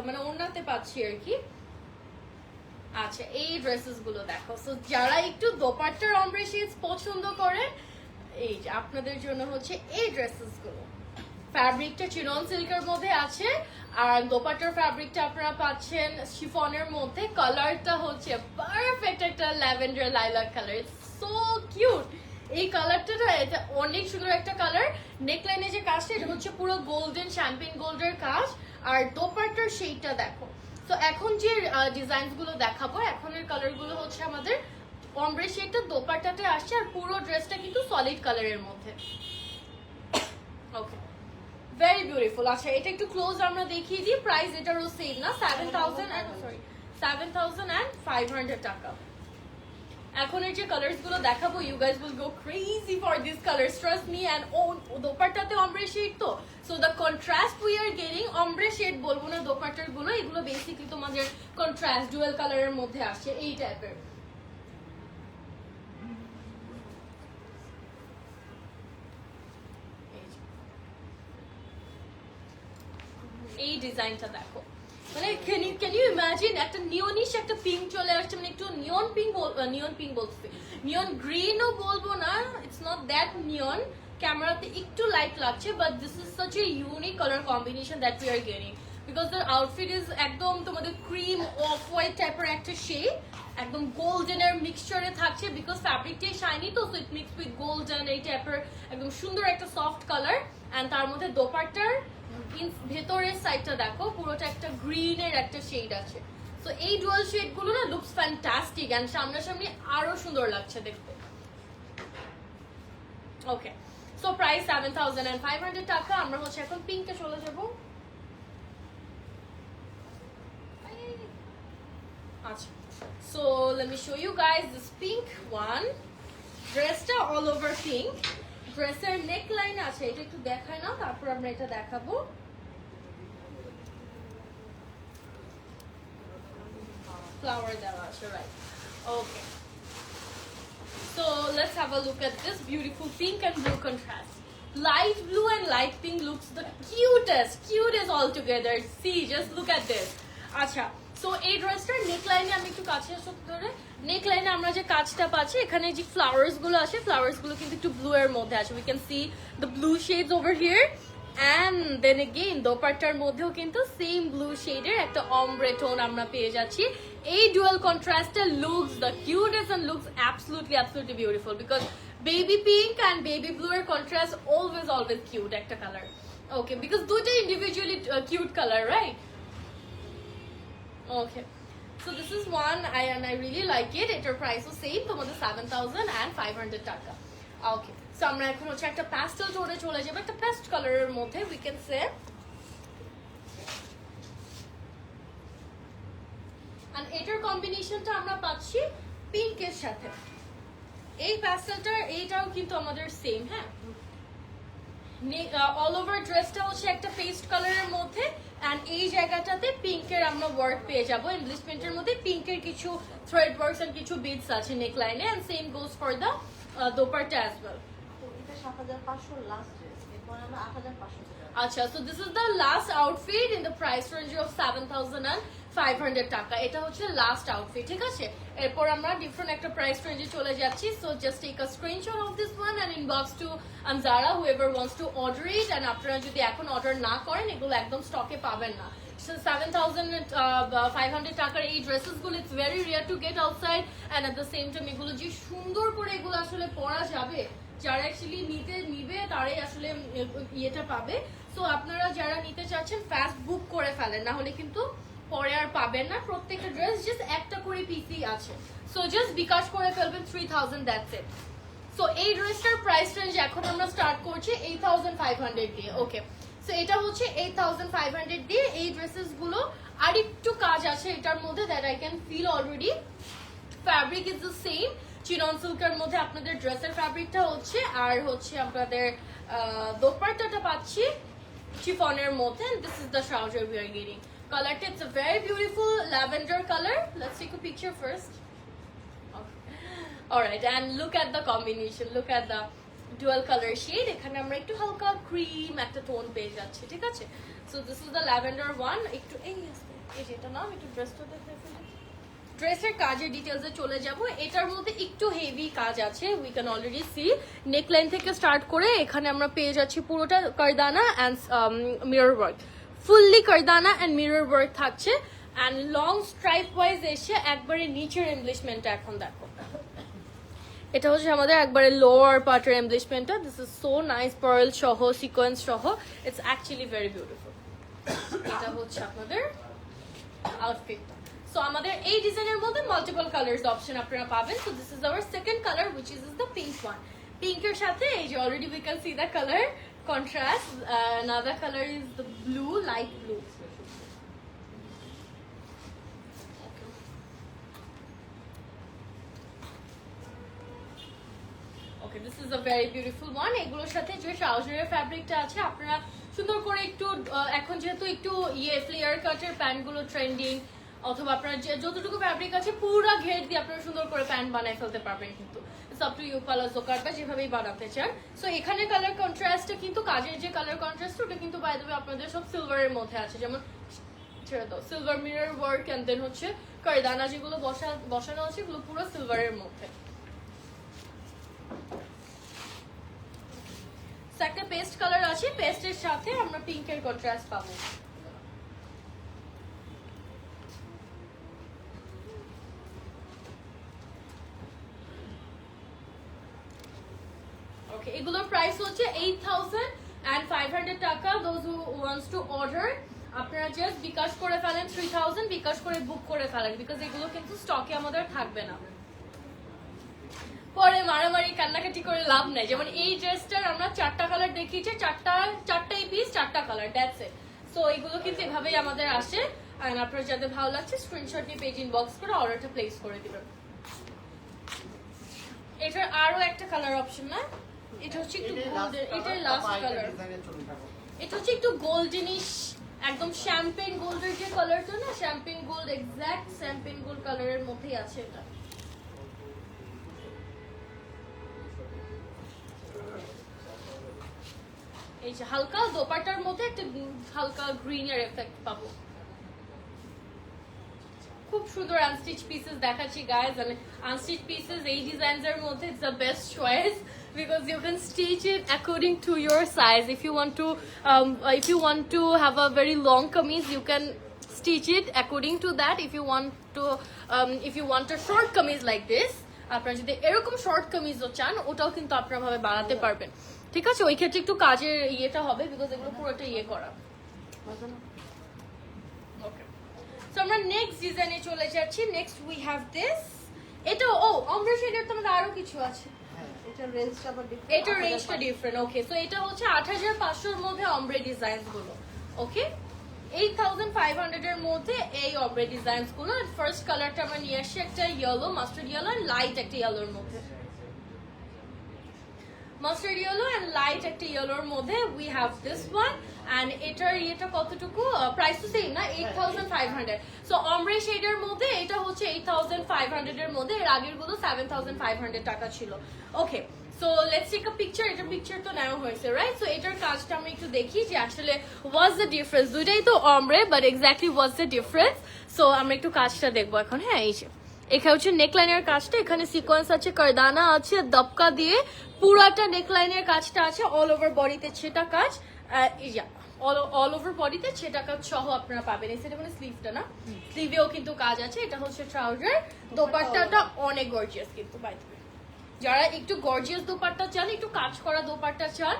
মানে ওড়নাতে পাচ্ছি আর কি। আচ্ছা এই ড্রেসেস গুলো দেখো, সো যারা একটু দোপাট্টার অমব্রে শেডস পছন্দ করে এই যে আপনাদের জন্য হচ্ছে এই ড্রেসেস গুলো। ফ্যাব্রিকটা চিনন সিল্কের মধ্যে আছে আর দোপাট্টার ফ্যাব্রিকটা আপনারা পাচ্ছেন শিফনের মধ্যে। কালারটা হচ্ছে পারফেক্ট একটা lavender lilac colour, it's so cute. এই কালারটা না, এটা অনেক সুন্দর একটা কালার। নেকলাইনে যে কাজটা এটা হচ্ছে পুরো গোল্ডেন শ্যাম্পেন গোল্ডের কাজ, আর দোপাট্টার শেডটা দেখো। তো এখন যে ডিজাইনস গুলো দেখাবো, এখনের কালার গুলো হচ্ছে আমাদের অমব্রে শেডটা দোপাট্টাতে আসছে, আর পুরো ড্রেসটা কিন্তু সলিড কালারের মধ্যে। ওকে, ভেরি বিউটিফুল। আচ্ছা এটা একটু ক্লোজ আমরা দেখিয়ে দিই। প্রাইস এটারও সেম না, 7,500 টাকা। এখন এই যে কালার্স গুলো দেখাবো, you guys will go crazy for this colours, trust me. And দোপাট্টাতে অমব্রে শেড, তো so the contrast we are getting, ombre shade বলবো না দোপাট্টার গুলো, এগুলো বেসিক্যালি তোমাদের কন্ট্রাস্ট ডুয়াল কালারের মধ্যে আসে এই টাইপের। এই ডিজাইনটা দেখো, মানে ক্যান ইউ ইমাজিন একটা নিয়নিশ একটা পিঙ্ক চলে আসছে, মানে একটু নিয়ন পিঙ্ক বলছি, নিয়ন গ্রিনও বলবো না, ইটস নট দ্যাট নিয়ন, ক্যামেরাতে একটু লাইট লাগছে, but this is such a unique colour combination that we are getting, because the outfit is একদম তোমাদের ক্রিম অফ হোয়াইট টাইপের একটা শেড, একদম গোল্ডেনের মিক্সচারে থাকছে, বিকজ ফ্যাব্রিকটাই শাইনি, তো so it mix with golden এই টাইপের একদম সুন্দর একটা সফট কালার। এন্ড তার মধ্যে দোপাট্টার ভেতরের সাইডটা দেখো, পুরোটা একটা গ্রিনের একটা শেড আছে। সো এই ডুয়াল শেড গুলো না লুকস ফ্যান্টাস্টিক, এন্ড সামনাসামনি আরো সুন্দর লাগছে দেখতে। ওকে, সো প্রাইস 7,500 টাকা। আমরা হচ্ছে এখন পিঙ্কে চলে যাব। আচ্ছা, so let me show you guys this pink one. ড্রেসটা অল ওভার পিঙ্ক, ড্রেসের নেক লাইন আছে, এটা একটু দেখায় না, তারপর আমরা এটা দেখাবো। ফ্লাওয়ার দেওয়া আছে, right? Okay, so let's have a look at this beautiful pink and blue contrast. Light blue and light pink looks the cutest all together. See, just look at this. আচ্ছা, সো এই ড্রেসটার নেক লাইনে আমি একটু কাছে আসো ধরে, নেক লাইনে আমরা যে কাজটা পাচ্ছি, এখানে যে ফ্লাওয়ার্স গুলো আছে, ফ্লাওয়ার্স গুলো কিন্তু একটু ব্লু এর মধ্যে আছে, we can see the blue shades over here. And then again দোপাট্টার মধ্যেও কিন্তু সেম ব্লু শেডের একটা অমব্রে টোন আমরা পেয়ে যাচ্ছি। এই ডুয়াল কন্ট্রাস্টে looks the cutest and looks absolutely beautiful, because baby pink and baby blue এর কন্ট্রাস্ট অলওয়েজ কিউট একটা কালার। ওকে, বিকজ দুটো individually cute colour, right? Okay, so this is one and I really like it. Etar price ও same, তোমাদের 7,500 টাকা। Okay, so আমরা এখন হচ্ছে একটা pastel tone এ চলে যাব, একটা পেস্ট কালারের মধ্যে we can say, and এটার কম্বিনেশনটা আমরা পাচ্ছি পিঙ্কের সাথে। এই প্যাস্টেলটার এইটাও কিন্তু আমাদের সেম, হ্যাঁ। অল ওভার ড্রেসটা হচ্ছে একটা পেস্ট কালারের মধ্যে, এন্ড এই জায়গাটাতে পিঙ্কের আমরা ওয়ার্ক পেয়ে যাবো। এনলিস্টমেন্টের মধ্যে পিঙ্কের কিছু থ্রেড ওয়ার্কস এন্ড কিছু বিডস আছে নেক লাইনে, and same goes for the dupatta as well. এটা 7,500 লাস্ট ড্রেস, এরপর আমরা 8,500 টাকা। আচ্ছা, so this is the last outfit in the price range of 7,500 taka. এটা হচ্ছে লাস্ট আউটফিট, ঠিক আছে? এরপর আমরা ডিফারেন্ট একটা প্রাইস রেঞ্জে চলে যাচ্ছি। So just take a screenshot of this one and inbox to Anzara whoever wants to order it, and আপনারা যদি এখন অর্ডার না করেন এগুলো একদম স্টকে পাবেন না। So 7,500 টাকার এই ড্রেসেস গুলো it's very rare to get outside, and at the same time এগুলো যে সুন্দর করে এগুলো আসলে পরা যাবে, যারা অ্যাকচুয়ালি নিবে তারাই আসলে ইয়েটা পাবে। সো আপনারা যারা নিতে চাচ্ছেন ফাস্ট বুক করে ফেলেন, না হলে কিন্তু পরে আর পাবেন না। প্রত্যেকটা ড্রেস জাস্ট একটা করে পিসই আছে, সো জাস্ট বিকাশ করে ফেলবেন 3,000, দ্যাটস ইট। সো এই ড্রেসটার প্রাইস রেঞ্জ এখন আমরা স্টার্ট করছি 8,500 দিয়ে। ওকে, সো এটা হচ্ছে 8,500 দিয়ে। এই ড্রেসেস গুলো আর একটু কাজ আছে এটার মধ্যে, that I can feel already. Fabric is the same, chinon সিল্কের মধ্যে আপনাদের ড্রেসের ফ্যাব্রিকটা হচ্ছে, আর হচ্ছে আপনাদের দোপাট্টাটা পাচ্ছি শিফনের মধ্যে। This is the trouser we are getting. কালারটা it's a very beautiful lavender colour. Let's take a picture first. Alright, and look at the combination, look at the dual colour shade. এখানে আমরা একটু হালকা ক্রিম একটা tone পেয়ে যাচ্ছি, ঠিক আছে। So this is the lavender one. একটু এই যেটা না, আমি একটু ড্রেসটা দেখে ফেলি। ড্রেসের কাজের ডিটেলসে চলে যাব। এটার মধ্যে একটু হেভি কাজ আছে, we can already see. Neckline থেকে স্টার্ট করে এখানে আমরা পেয়ে যাচ্ছি পুরোটা kardana and mirror work, fully kardana and mirror work থাকছে। অ্যান্ড লং স্ট্রাইপ ওয়াইজ এসে একবারে নিচের এমব্লিশমেন্টটা এখন দেখো। এটা হচ্ছে আমাদের একবারে লোয়ার পার্টের এমব্লিশমেন্টটা। This is so nice, pearl সহ সিকোয়েন্স সহ, ইটস অ্যাকচুয়ালি ভেরি বিউটিফুল। এটা হচ্ছে আপনাদের আউটফিটটা। সো আমাদের এই ডিজাইনের মধ্যে মাল্টিপল কালার্স অপশন আপনারা পাবেন। So this is our second colour, which is the pink one. পিঙ্কের সাথে এই যে already we can see the color contrast. Another color is the blue, light blue. Okay, this is a very beautiful one. এগুলোর সাথে যে ট্রাউজারের ফ্যাব্রিকটা আছে আপনারা সুন্দর করে একটু এখন যেহেতু একটু ফ্লেয়ার কাটের প্যান্টগুলো ট্রেন্ডিং, অথবা আপনার যতটুকু ফ্যাব্রিক আছে পুরো ঘের দিয়ে আপনারা সুন্দর করে প্যান্ট বানায় ফেলতে পারবেন। কিন্তু it's up to you, palazzo cut বা যেভাবেই বানাতে চান। সো এখানে কালার কন্ট্রাস্টটা কিন্তু কাজের যে কালার কন্ট্রাস্ট ওটা কিন্তু বাই দ্য ওয়ে আপনাদের সব সিলভারের মধ্যে আছে, যেমন ছেড়ে দাও silver mirror work and then হচ্ছে কারদানা যেগুলো বসানো আছে এগুলো পুরো সিলভারের মধ্যে। একটা পেস্ট কালার আছে, পেস্টের সাথে আমরা পিঙ্কের কন্ট্রাস্ট পাবো। ওকে, এগুলোর প্রাইস হচ্ছে 8,500 টাকা। Those who wants to order আপনারা জাস্ট বিকাশ করে ফেলেন 3000, বিকাশ করে বুক করে ফেলেন, বিকজ এগুলো কিন্তু স্টকে আমাদের থাকবে না। পরে মারামারি কান্নাকাটি করে লাভ নাই। যেমন এই ড্রেসটার আমরা 4টা কালার দেখিয়েছি, চারটাই পিস 4টা কালার, দ্যাটস ইট। সো এগুলো কিন্তু এভাবেই আমাদের আসে। আর আপনার যাদের ভালো লাগছে স্ক্রিনশট নিয়ে পেজ ইনবক্স করে অর্ডারটা প্লেস করে দিবেন। এটার আরো একটা কালার অপশন না, এটা হচ্ছে একটু গোল্ডেন, এটার লাস্ট কালার। এটা হচ্ছে একটু গোল্ডেনিশ, একদম শ্যাম্পেন গোল্ডের যে কালারটা না, champagne gold, exact champagne gold কালারের মধ্যেই আছে এটা। এই যে হালকা দোপাট্টার মধ্যে একটা হালকা গ্রিনের এফেক্ট পাবো। খুব সুন্দর আনস্টিচ পিসেস দেখাচ্ছি গাইজ। মানে আনস্টিচ পিসেস এই ডিজাইনসের মধ্যে it's the best choice, because you can stitch it according to your size. If you want to have a very long kameez, you can stitch it according to that. If you want a short kameez like this, আপনারা যদি এরকম short কামিজও চান ওটাও কিন্তু আপনারা ভাবে বানাতে পারবেন, ঠিক আছে। ওই ক্ষেত্রে একটু কাজের ইয়েটা হবে, বিকজ এগুলো পুরোটা ইয়ে করা। ওকে, সো আমরা নেক্সট ডিজাইনে চলে যাচ্ছি। Next we have this. এটা অমরা শেডের তো আমাদের আরো কিছু আছে। এটার রেঞ্জটা ডিফারেন্ট। ওকে, সো এটা হচ্ছে 8500 এর মধ্যে অমব্রে ডিজাইনস গুলো। ওকে, 8500 এর মধ্যে এই অমব্রে ডিজাইনস গুলো। ফার্স্ট কালারটা আমরা নিয়ে আসছি একটা yellow, mustard yellow and light একটা ইয়েলোর মধ্যে। মাস্টার্ড ইয়েলো এন্ড লাইট একটা ইয়েলোর মধ্যে we have this one. And এটার ইয়েটা কতটুকু, প্রাইস তো সেম না, 8500। সো অমব্রে শেডের মধ্যে এটা হচ্ছে 8500 এর মধ্যে। এর আগের গুলো 7500 টাকা ছিল। Okay, so let's take a picture. এটার পিকচার তো নেওয়া হয়েছে, রাইট? সো এটার কাজটা আমরা একটু দেখি যে আসলে হোয়াটস দ্য ডিফারেন্স। দুইটাই তো ombre, but exactly what's the difference. So আমরা একটু কাজটা দেখবো এখন। হ্যাঁ, এই যে এখানে হচ্ছে নেকলাইনের কাজটা, এখানে সিকোয়েন্স আছে, কারদানা আছে, দপকা দিয়ে পুরাটা নেকলাইনের কাজটা আছে। অল ওভার বডিতে ছেটা কাজ, অল ওভার বডিতে ছেটা কাজ সহ আপনারা পাবেন। এই সাইডে মানে স্লিভটা না, স্লিভেও কিন্তু কাজ আছে। এটা হচ্ছে ট্রাউজার। দোপাট্টাটা অনেক গর্জিয়াস কিন্তু, বাই দ্য ওয়ে যারা একটু গর্জিয়াস দোপাট্টা চান, একটু কাজ করা দোপাট্টা চান,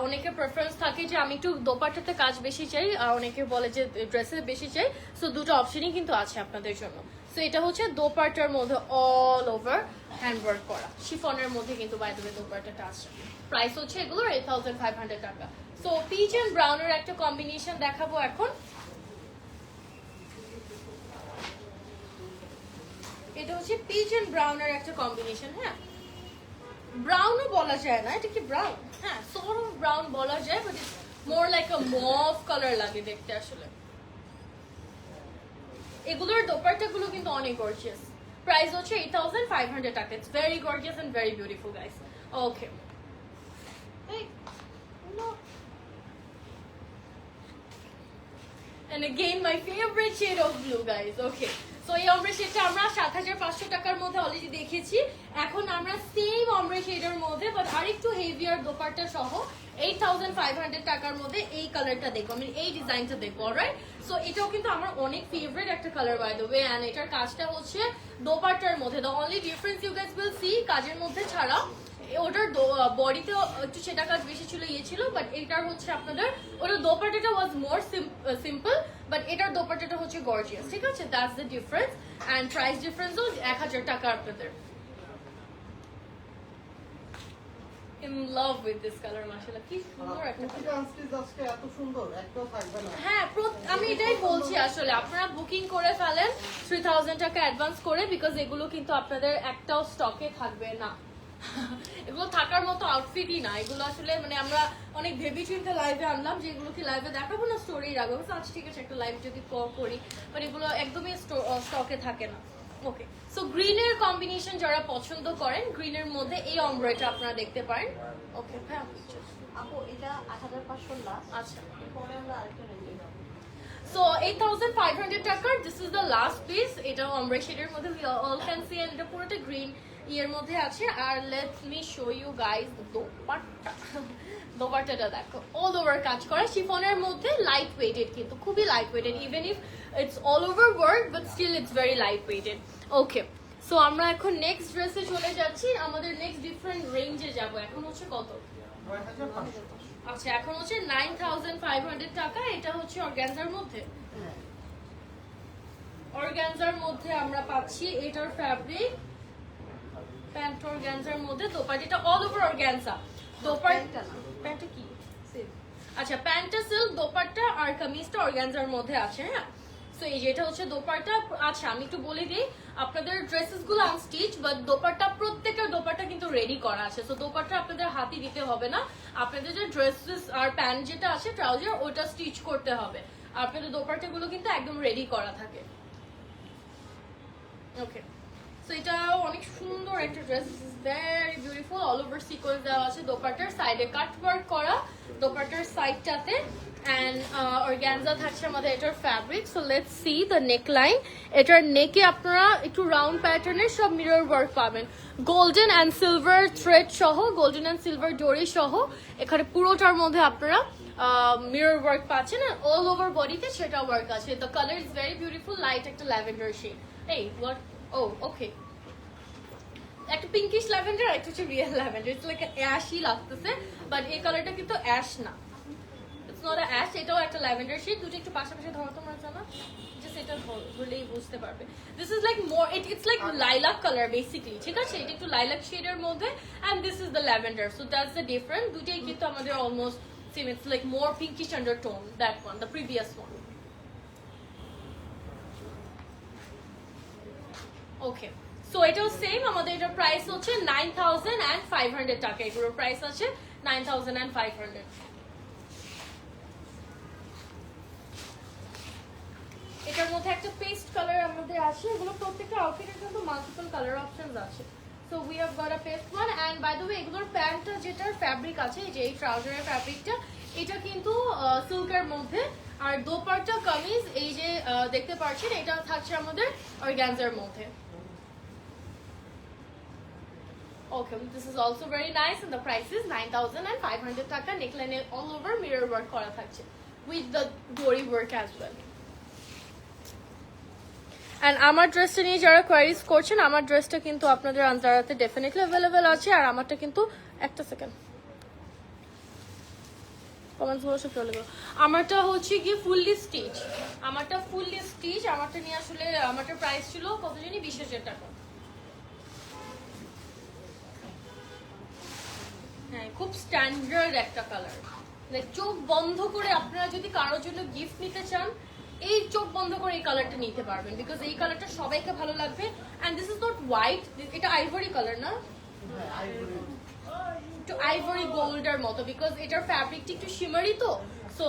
অনেকের প্রেফারেন্স থাকে যে আমি একটু দোপাট্টাতে কাজ বেশি চাই, অনেকে বলে যে ড্রেসে বেশি চাই। সো দুটো অপশনই কিন্তু আছে আপনাদের জন্য। সো এটা হচ্ছে দোপাট্টার মধ্যে অল ওভার হ্যান্ডওয়ার্ক করা, শিফনের মধ্যে কিন্তু বাই দ্য ওয়ে দোপাট্টাটা আছে। প্রাইস হচ্ছে এগুলোর 8500 টাকা। সো পিচ এন্ড ব্রাউনের একটা কম্বিনেশন দেখাবো এখন। এটা হচ্ছে পিচ এন্ড ব্রাউনের একটা কম্বিনেশন। হ্যাঁ, ব্রাউনও বলা যায় না, এটা কি ব্রাউন? হ্যাঁ, সর্ট অফ ব্রাউন বলা যায়, but it's more like a mauve colour লাগে দেখতে আসলে। এগুলোর দোপাট্টাগুলো কিন্তু অনেক গর্জিয়াস। প্রাইস হচ্ছে 8500 টাকা। It's very gorgeous and very beautiful guys. Okay, Hey, no. And again, my favorite shade of blue, guys. Okay. So এই ombre shade টা আমরা 7500 টাকার মধ্যে অলরেডি দেখেছি। এখন আমরা সেম ombre shade এর মধ্যে বাট আরেকটু হেভিয়ার দোপাট্টা সহ 8500 টাকার মধ্যে এই কালারটা দেখবো, আমি এই ডিজাইনটা দেখবো। অলরাইট, সো এটাও কিন্তু আমার অনেক ফেভারিট একটা colour by the way. And এটার কাজটা হচ্ছে দোপাট্টার মধ্যে। The only difference you guys will see কাজের মধ্যে ছাড়া ওটার বডিতে একটু সেটা কাজ বেশি ছিল ছিল, বাট এটার হচ্ছে আপনাদের ওটার দোপাট্টাটা ওয়াজ মোর সিম্পল, বাট এটার দোপাট্টাটা হচ্ছে গর্জিয়াস। ঠিক আছে, that's the difference. And price ডিফারেন্সও 1000 টাকা আপনাদের। In love with this color, mashallah, কি সুন্দর একটা প্রতিটা আনস্টিচ আজকে এত সুন্দর, একটাও থাকবে না। হ্যাঁ, আমি এটাই বলছি আসলে আপনারা বুকিং করে ফেলেন 3000 টাকা অ্যাডভান্স করে, বিকজ এগুলো কিন্তু আপনাদের একটাও স্টকে থাকবে না। এগুলো থাকার মতো আউটফিটই না, এগুলো আসলে মানে আমরা অনেক ভেবে চিন্তে লাইভে আনলাম যে এগুলো কি লাইভে দেখাবো না স্টোরি রাখবো। আচ্ছা ঠিক আছে, একটা লাইভ যদি করি, বাট এগুলো একদমই স্টকে থাকে না। ওকে, সো গ্রিনের কম্বিনেশন যারা পছন্দ করেন, গ্রিনের মধ্যে এই অমব্রয়টা আপনারা দেখতে পারেন। ওকে হ্যাঁ, আপু এটা 8500 লাস্ট। আচ্ছা, এরপরে আমরা আরেকটা রেঞ্জে যাব। So 8500 টাকার this is the last piece. এটা ombre shade এর মধ্যে we all can see, and এটা পুরোটা গ্রিন এর মধ্যে আছে। আর let me show you guys the dupatta. দোপাট্টাটা দেখো, all over কাজ করা শিফনের মধ্যে, লাইট ওয়েটেড, কিন্তু খুবই light weighted, even if it's all over work but still it's very light weighted. Okay, so আমরা এখন নেক্সট ড্রেসে চলে যাচ্ছি, আমাদের নেক্সট ডিফারেন্ট রেঞ্জে যাব। এখন হচ্ছে কত? 9500। আচ্ছা, এখন হচ্ছে 9500 টাকা। এটা হচ্ছে অর্গানজার মধ্যে। অর্গানজার মধ্যে আমরা পাচ্ছি এটার ফ্যাব্রিক প্যান্ট অর্গানজার মধ্যে, dupatta all over organza. Dupatta না, প্যান্টটা কি? আচ্ছা, প্যান্টটা সিল্ক, দোপাট্টা আর কামিজটা অর্গানজার মধ্যে আছে। হ্যাঁ, সো এই যেটা হচ্ছে দোপাট্টা। আচ্ছা, আমি একটু বলে দিই, আপনাদের ড্রেসেস গুলো আনস্টিচ, বাট দোপাট্টা প্রত্যেকটা দোপাট্টা কিন্তু রেডি করা আছে। সো দোপাট্টা আপনাদের হাতে দিতে হবে না, আপনাদের যে ড্রেসেস আর প্যান্ট যেটা আছে ট্রাউজার, ওটা স্টিচ করতে হবে। আপনাদের দোপাট্টা গুলো কিন্তু একদম রেডি করা থাকে। ওকে, সো এটা অনেক সুন্দর একটা dress, very beautiful, all over sequence দেওয়া আছে। দোপাট্টার সাইডে কাট ওয়ার্ক করা, দোপাট্টার সাইডটাতে, এন্ড অর্গানজা থাকছে আমাদের এটার fabric. So let's see the neck line. এটার নেকে আপনারা একটু রাউন্ড প্যাটার্নের সব মিরর ওয়ার্ক পাবেন, গোল্ডেন অ্যান্ড সিলভার থ্রেড সহ, গোল্ডেন অ্যান্ড সিলভার ডোরি সহ। এখানে পুরোটার মধ্যে আপনারা মিরর ওয়ার্ক পাচ্ছেন, আর অল ওভার বডিতে সেটা ওয়ার্ক আছে। The colour is very beautiful, light একটা ল্যাভেন্ডার শেড। এই হোয়াট, ও ওকে, একটা পিঙ্কিশ ল্যাভেন্ডার, একটা হচ্ছে রিয়েল ল্যাভেন্ডার। ইটস লাইক অ্যাশই লাগতেছে, বাট এই কালারটা কিন্তু অ্যাশ না, ইটস নট অ্যাশ, এটাও একটা ল্যাভেন্ডার শেড। দুটো একটু পাশাপাশি ধরো তোমরা, জানো জাস্ট এটা ধরলেই বুঝতে পারবে। This is like more, it's like lilac colour basically. ঠিক আছে, এটা একটু লাইলাক শেডের মধ্যে, and this is the lavender. So that's the difference. দুটোই কিন্তু আমাদের almost same, it's like more pinkish undertone, that one, the previous one. Okay, so এটাও সেম, আমাদের এটার প্রাইস হচ্ছে 9500 টাকা। এগুলোর প্রাইস আছে 9500। এটার মধ্যে একটা পেস্ট কালার আমাদের আছে। এগুলো প্রত্যেকটা আউটফিটের কিন্তু মাল্টিপল কালার অপশনস আছে। So we have got a pastel one, and by the way এগুলোর প্যান্টটা যেটার ফ্যাব্রিক আছে, এই যে এই ট্রাউজারের ফ্যাব্রিকটা, এটা কিন্তু সিল্কের মধ্যে। আর দোপাট্টা কামিজ এই যে দেখতে পাচ্ছেন, এটা থাকছে আমাদের অর্গানজার মধ্যে। Okay, this is also very nice, and the price is 9500 টাকা। নেকলাইনে all over mirror work করা থাকছে with the dori work as well. And আমার ড্রেসটা নিয়ে যারা কোয়ারিজ করছেন, আমার ড্রেসটা কিন্তু আপনাদের আনজারাতে ডেফিনেটলি অ্যাভেলেবেল আছে। আর আমারটা কিন্তু একটা সেকেন্ড কমেন্টস গুলো সব চলে গেল। আমারটা হচ্ছে কি ফুললি স্টিচ, আমারটা ফুললি স্টিচ। আমারটা নিয়ে আসলে আমারটার প্রাইস ছিল কত জানি, 20000 টাকা। হ্যাঁ, খুব স্ট্যান্ডার্ড একটা কালার, লাইক চোখ বন্ধ করে আপনারা যদি কারোর জন্য গিফট নিতে চান, এই চোখ বন্ধ করে এই কালারটা নিতে পারবেন, বিকজ এই কালারটা সবাইকে ভালো লাগবে। And this is not white, এটা আইভরি কালার না, একটু আইভরি গোল্ডের মতো, বিকজ এটার ফ্যাব্রিকটা একটু শিমারি তো, সো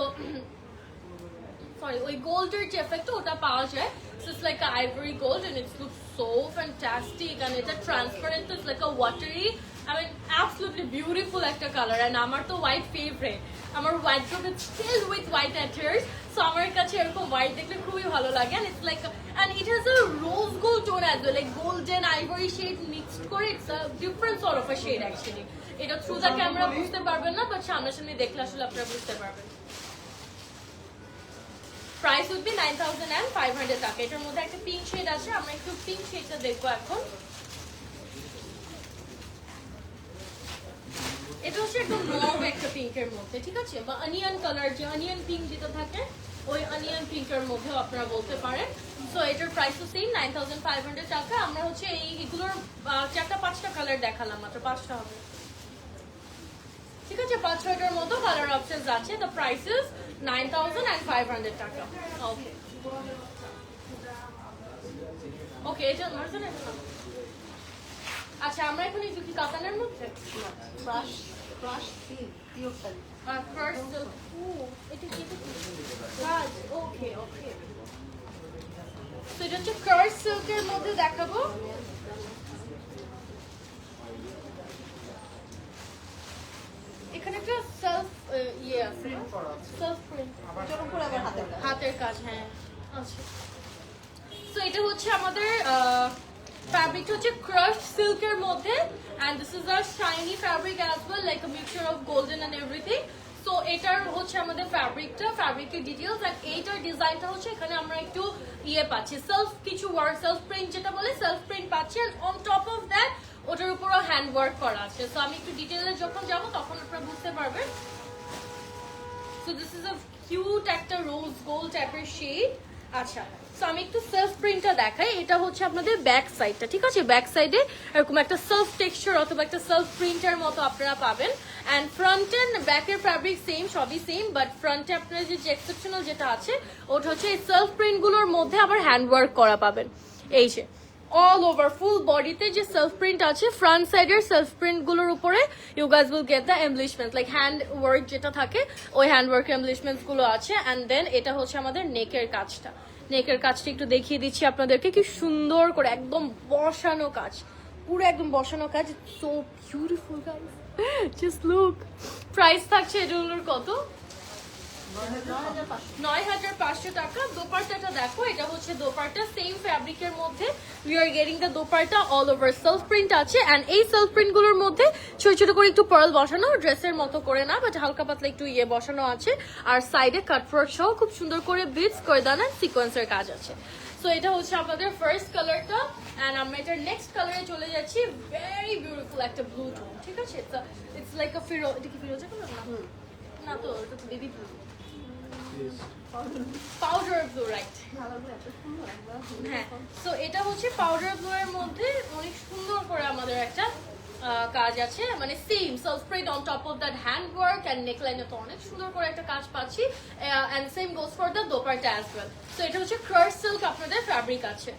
সরি ওই গোল্ডের যে এফেক্টটা ওটা পাওয়া যায়। So it's like a ivory gold, and it's look so fantastic, and এটা transparent, it's like a watery, I mean, absolutely beautiful একটা কালার এন্ড আমার তো হোয়াইট ফেভারিট আমার white drop is filled with white attires so আমার কাছে এরকম white দেখলে খুবই ভালো লাগে and it's like and it has a rose gold tone as well like golden ivory shade mixed করে it's a different sort of a shade actually এটা through the camera বুঝতে পারবেন না বাট সামনাসামনি দেখলে আসলে আপনারা বুঝতে পারবেন প্রাইস উড বি 9500 টাকা এটার মধ্যে একটা পিঙ্ক শেড আছে আমরা একটু পিঙ্ক শেডটা দেখবো এখন এটা হচ্ছে একদম মভ একটা পিঙ্কের মধ্যে ঠিক আছে বা অনিয়ন কালার যে অনিয়ন পিঙ্ক যেটা থাকে ওই অনিয়ন পিঙ্কের মধ্যেও আপনারা বলতে পারেন সো এটার প্রাইস তো সেম 9500 টাকা আমরা হচ্ছে এইগুলোর চারটা পাঁচটা কালার দেখালাম মাত্র পাঁচটা হবে ঠিক আছে 5-6টার মতো কালার অপশনস আছে দ্য প্রাইস ইজ 9500 টাকা ওকে ওকে এটা মার্জিন আচ্ছা আমরা এখন একটু কি কাতানের মধ্যে ক্রাশ পিওর টাইপ ফার্স্ট এটা কি কাজ ওকে ওকে তো এটা হচ্ছে কার্স সিল্কের মধ্যে দেখাবো এখানে একটা সেলফ ইয়ে আছে প্রিন্ট করা আছে সেলফ প্রিন্ট এটার উপরে আবার হাতের কাজ হাতের কাজ হ্যাঁ আচ্ছা সো এটা হচ্ছে আমাদের ফ্যাব্রিক হচ্ছে ক্রাশ সিল্কের মধ্যে and this is a shiny fabric as well like a mixture of golden and everything so এটার হচ্ছে আমাদের ফ্যাব্রিকের ডিটেইলস এন্ড এইটার ডিজাইনটা হচ্ছে এখানে আমরা একটু ইয়ে পাচ্ছি সেলফ কিছু ওয়ার্ক সেলফ প্রিন্ট যেটা বলে সেলফ প্রিন্ট পাচ্ছি and on top of that ওটার উপরও হ্যান্ড ওয়ার্ক করা আছে সো আমি একটু ডিটেইলে যখন যাব তখন আপনারা বুঝতে পারবেন so this is a cute একটা রোজ গোল্ড টাইপের শেড আচ্ছা সো আমি একটু সেলফ প্রিন্টটা দেখাই এটা হচ্ছে আপনাদের ব্যাক সাইডটা ঠিক আছে ব্যাক সাইডে এরকম একটা সেলফ টেক্সচার অথবা একটা সেলফ প্রিন্টের মতো আপনারা পাবেন এন্ড ফ্রন্ট এন্ড ব্যাকের ফ্যাব্রিক সেম সবই সেম বাট ফ্রন্টে আপনার যে এক্সেপশনাল যেটা আছে ওটা হচ্ছে এই সেলফ প্রিন্টগুলোর মধ্যে আবার হ্যান্ড ওয়ার্ক করা পাবেন এই যে অল ওভার ফুল বডিতে যে সেলফ প্রিন্ট আছে ফ্রন্ট সাইডের সেলফ প্রিন্ট গুলোর উপরে you guys will get the embellishment like hand work যেটা থাকে ওই হ্যান্ড ওয়ার্ক এমব্লিশমেন্টস গুলো আছে এন্ড দেন এটা হচ্ছে আমাদের নেকের কাজটা নেকের কাজটা একটু দেখিয়ে দিচ্ছি আপনাদেরকে কি সুন্দর করে একদম বসানো কাজ পুরো একদম বসানো কাজ so beautiful guys just look price থাকছে এগুলোর কত 9500 টাকা দোপাট্টাটা দেখো এটা হচ্ছে দোপাট্টা সেম ফ্যাব্রিকের মধ্যে we are getting the dupatta all over self print আছে এন্ড এই সেলফ প্রিন্ট গুলোর মধ্যে ছোট ছোট করে একটু পার্ল বসানো ড্রেসের মতো করে না বাট হালকা পাতলা একটু ইয়ে বসানো আছে আর সাইডে কাটওয়ার্ক সহ খুব সুন্দর করে বিটস করে দানা সিকোয়েন্সের কাজ আছে সো এটা হচ্ছে আমাদের ফার্স্ট কালারটা এন্ড আমরা এটার নেক্সট কালারে চলে যাচ্ছি ভেরি বিউটিফুল একটা ব্লু টোন ঠিক আছে ইটস লাইক আ ফিরোজা এটা কি ফিরোজা কালার না তো এটা তো baby blue powder blue right হ্যাঁ সো এটা হচ্ছে পাউডার ব্লু এর মধ্যে অনেক সুন্দর করে আমাদের একটা কাজ আছে মানে same self print on top of that hand work and নেকলাইনে তো অনেক সুন্দর করে একটা কাজ পাচ্ছি and same goes for the dupatta as well so এটা হচ্ছে ক্রাশ সিল্ক আপনাদের ফ্যাব্রিক আছে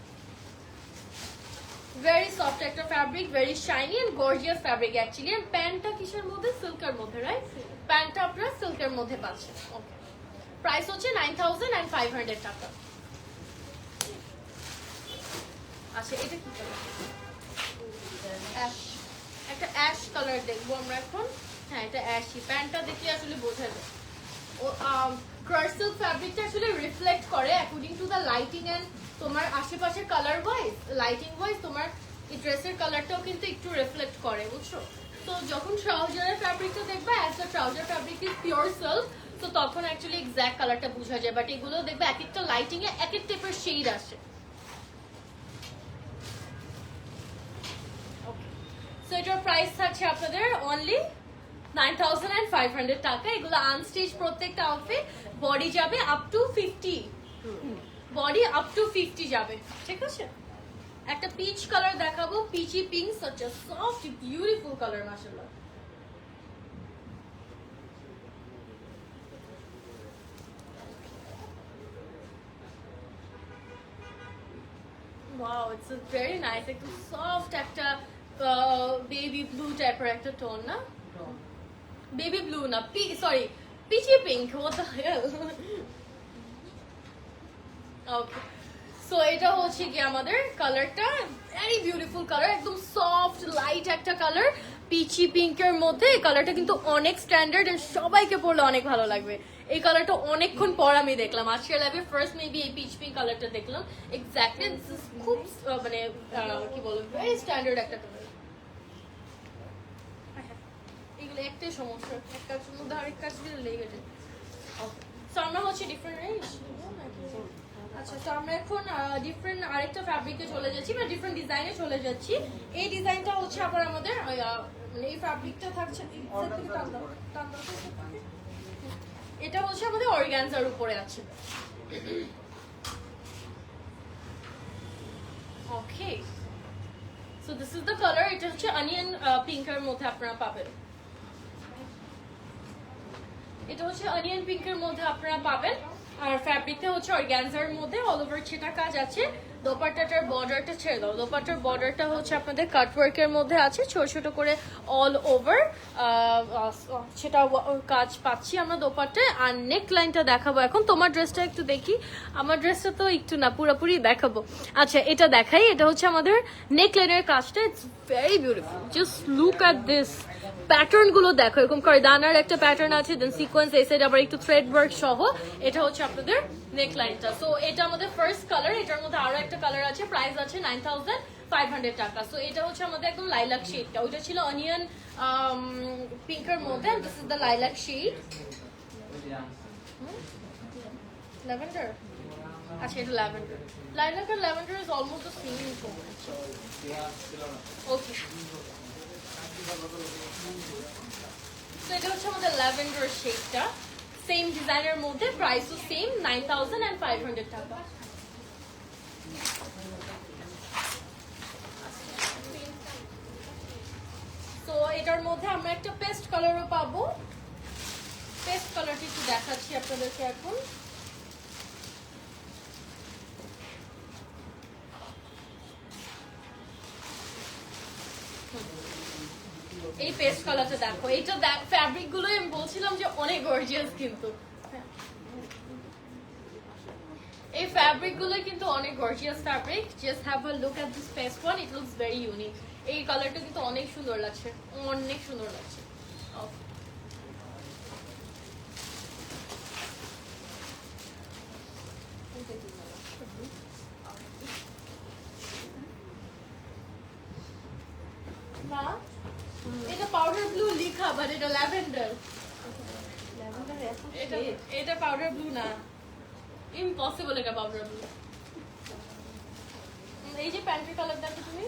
ভেরি সফট একটা fabric very shiny and gorgeous fabric actually and প্যান্টটা কিসের মধ্যে সিল্কের মধ্যে রাইট প্যান্টটা আপনারা সিল্কের মধ্যে পাচ্ছেন ওকে প্রাইস হচ্ছে 9500 টাকা আচ্ছা এটা কি কালার একটা অ্যাশ কালার দেখবো আমরা এখন হ্যাঁ এটা অ্যাশি প্যান্টটা দেখলে আসলে বোঝা যায় ও ক্রাশ সিল্ক ফ্যাব্রিকটা আসলে রিফ্লেক্ট করে according to the lighting and তোমার আশেপাশের কালার ওয়াইজ লাইটিং ওয়াইজ তোমার এই ড্রেসের কালারটাও কিন্তু একটু রিফ্লেক্ট করে বুঝছো তো যখন ট্রাউজারের ফ্যাব্রিকটা দেখবা as the trouser fabric is pure silk তো তখন অ্যাকচুয়ালি এক্স্যাক্ট কালারটা বোঝা যায় বাট এগুলো দেখবে এক একটা লাইটিং এ এক এক টাইপের শেড আসে সো এটার প্রাইস থাকছে আপনাদের অনলি 9500 টাকা এগুলো আনস্টিচ প্রত্যেকটা আউটফিট বডি যাবে up to 50 body up to 50 যাবে ঠিক আছে একটা পিচ কালার দেখাবো peachy pink such a soft beautiful colour মাশাআল্লাহ Wow, it's a very nice, একটু soft একটা baby blue টাইপের একটা টোন না baby blue না sorry peachy pink what the hell okay so এটা হচ্ছে কি আমাদের কালারটা ভেরি বিউটিফুল কালার একদম সফট লাইট একটা কালার পিচি পিঙ্কের মধ্যে এই কালারটা কিন্তু অনেক স্ট্যান্ডার্ড এন্ড সবাইকে পরলে অনেক ভালো লাগবে। এই কালারটা অনেকক্ষণ পর আমি দেখলাম, আজকের লাইভে ফার্স্ট মেবি এই পিচ পিঙ্ক কালারটা দেখলাম। এক্স্যাক্টলি খুব মানে কি বলবো, ভেরি স্ট্যান্ডার্ড একটা কালার। এগুলো একটাই সমস্যা, এক কাজের মধ্যে আরেক কাজ দিলে লেগে যায়। সো আমরা হচ্ছে ডিফারেন্ট রেঞ্জ। আচ্ছা, তো আমরা এখন ডিফারেন্ট আরেকটা ফ্যাব্রিকে চলে যাচ্ছি বা ডিফারেন্ট ডিজাইনে চলে যাচ্ছি। এই ডিজাইনটা হচ্ছে আবার আমাদের মানে এই ফ্যাব্রিকটা থাকছে, এটা হচ্ছে আমাদের অর্গানজার উপরে আছে। Okay, so this is the colour. এটা হচ্ছে অনিয়ন পিঙ্কের মধ্যে আপনারা পাবেন। এটা হচ্ছে অনিয়ন পিঙ্কের মধ্যে আপনারা পাবেন। আর ফ্যাব্রিকটা হচ্ছে অর্গানজার মধ্যে অল ওভার ছেটা কাজ আছে। দোপাট্টাটার বর্ডারটা ছেড়ে দাও, দোপাট্টার বর্ডারটা হচ্ছে আপনাদের কাটওয়ার্কের মধ্যে আছে, ছোট ছোট করে অল ওভার সেটা কাজ পাচ্ছি আমরা দোপাট্টায়। আর নেক লাইনটা দেখাবো এখন। তোমার ড্রেসটা একটু দেখি, আমার ড্রেসটা তো একটু না পুরোপুরি দেখাবো। আচ্ছা, এটা দেখাই। এটা হচ্ছে আমাদের নেক লাইনের কাজটা, it's very beautiful. Just look at this, pattern গুলো দেখো, এরকম কারদানার একটা প্যাটার্ন আছে, দেন সিকোয়েন্স এই সাইড আবার একটু থ্রেড ওয়ার্ক সহ। এটা হচ্ছে আপনাদের নেক লাইনটা। সো এটা আমাদের ফার্স্ট কালার। এটার মধ্যে আরো একটা কালার আছে, প্রাইস আছে 9500 টাকা। সো এটা হচ্ছে আমাদের একদম লাইলাক শেডটা, ওইটা ছিল অনিয়ন পিঙ্কের মধ্যে, this is the lilac shade. Lavender, আচ্ছা এটা ল্যাভেন্ডার। লাইলাক আর lavender is almost the same information. Okay, তো এটা হচ্ছে আমাদের ল্যাভেন্ডার শেডটা, সেম ডিজাইনের মধ্যে, প্রাইসও সেম 9500 টাকা। তো এটার মধ্যে আমরা একটা পেস্ট কালারও পাবো। পেস্ট কালারটি একটু দেখাচ্ছি আপনাদেরকে এখন। এই পেস্ট কালারটা দেখো, এইটা ফ্যাব্রিক গুলো আমি বলছিলাম যে অনেক গর্জিয়াস, কিন্তু এই ফ্যাব্রিক গুলো কিন্তু অনেক gorgeous fabric. Just have a look at this pastel one, it looks very unique. এই কালারটা কিন্তু অনেক সুন্দর লাগছে, অনেক সুন্দর লাগছে। না, এটা পাউডার ব্লু লেখা, বাট এটা ল্যাভেন্ডার। এটা পাউডার ব্লু না, ইম্পসিবল এটা পাউডার ব্লু। এই যে প্যান্টের কালার দেখো তুমি,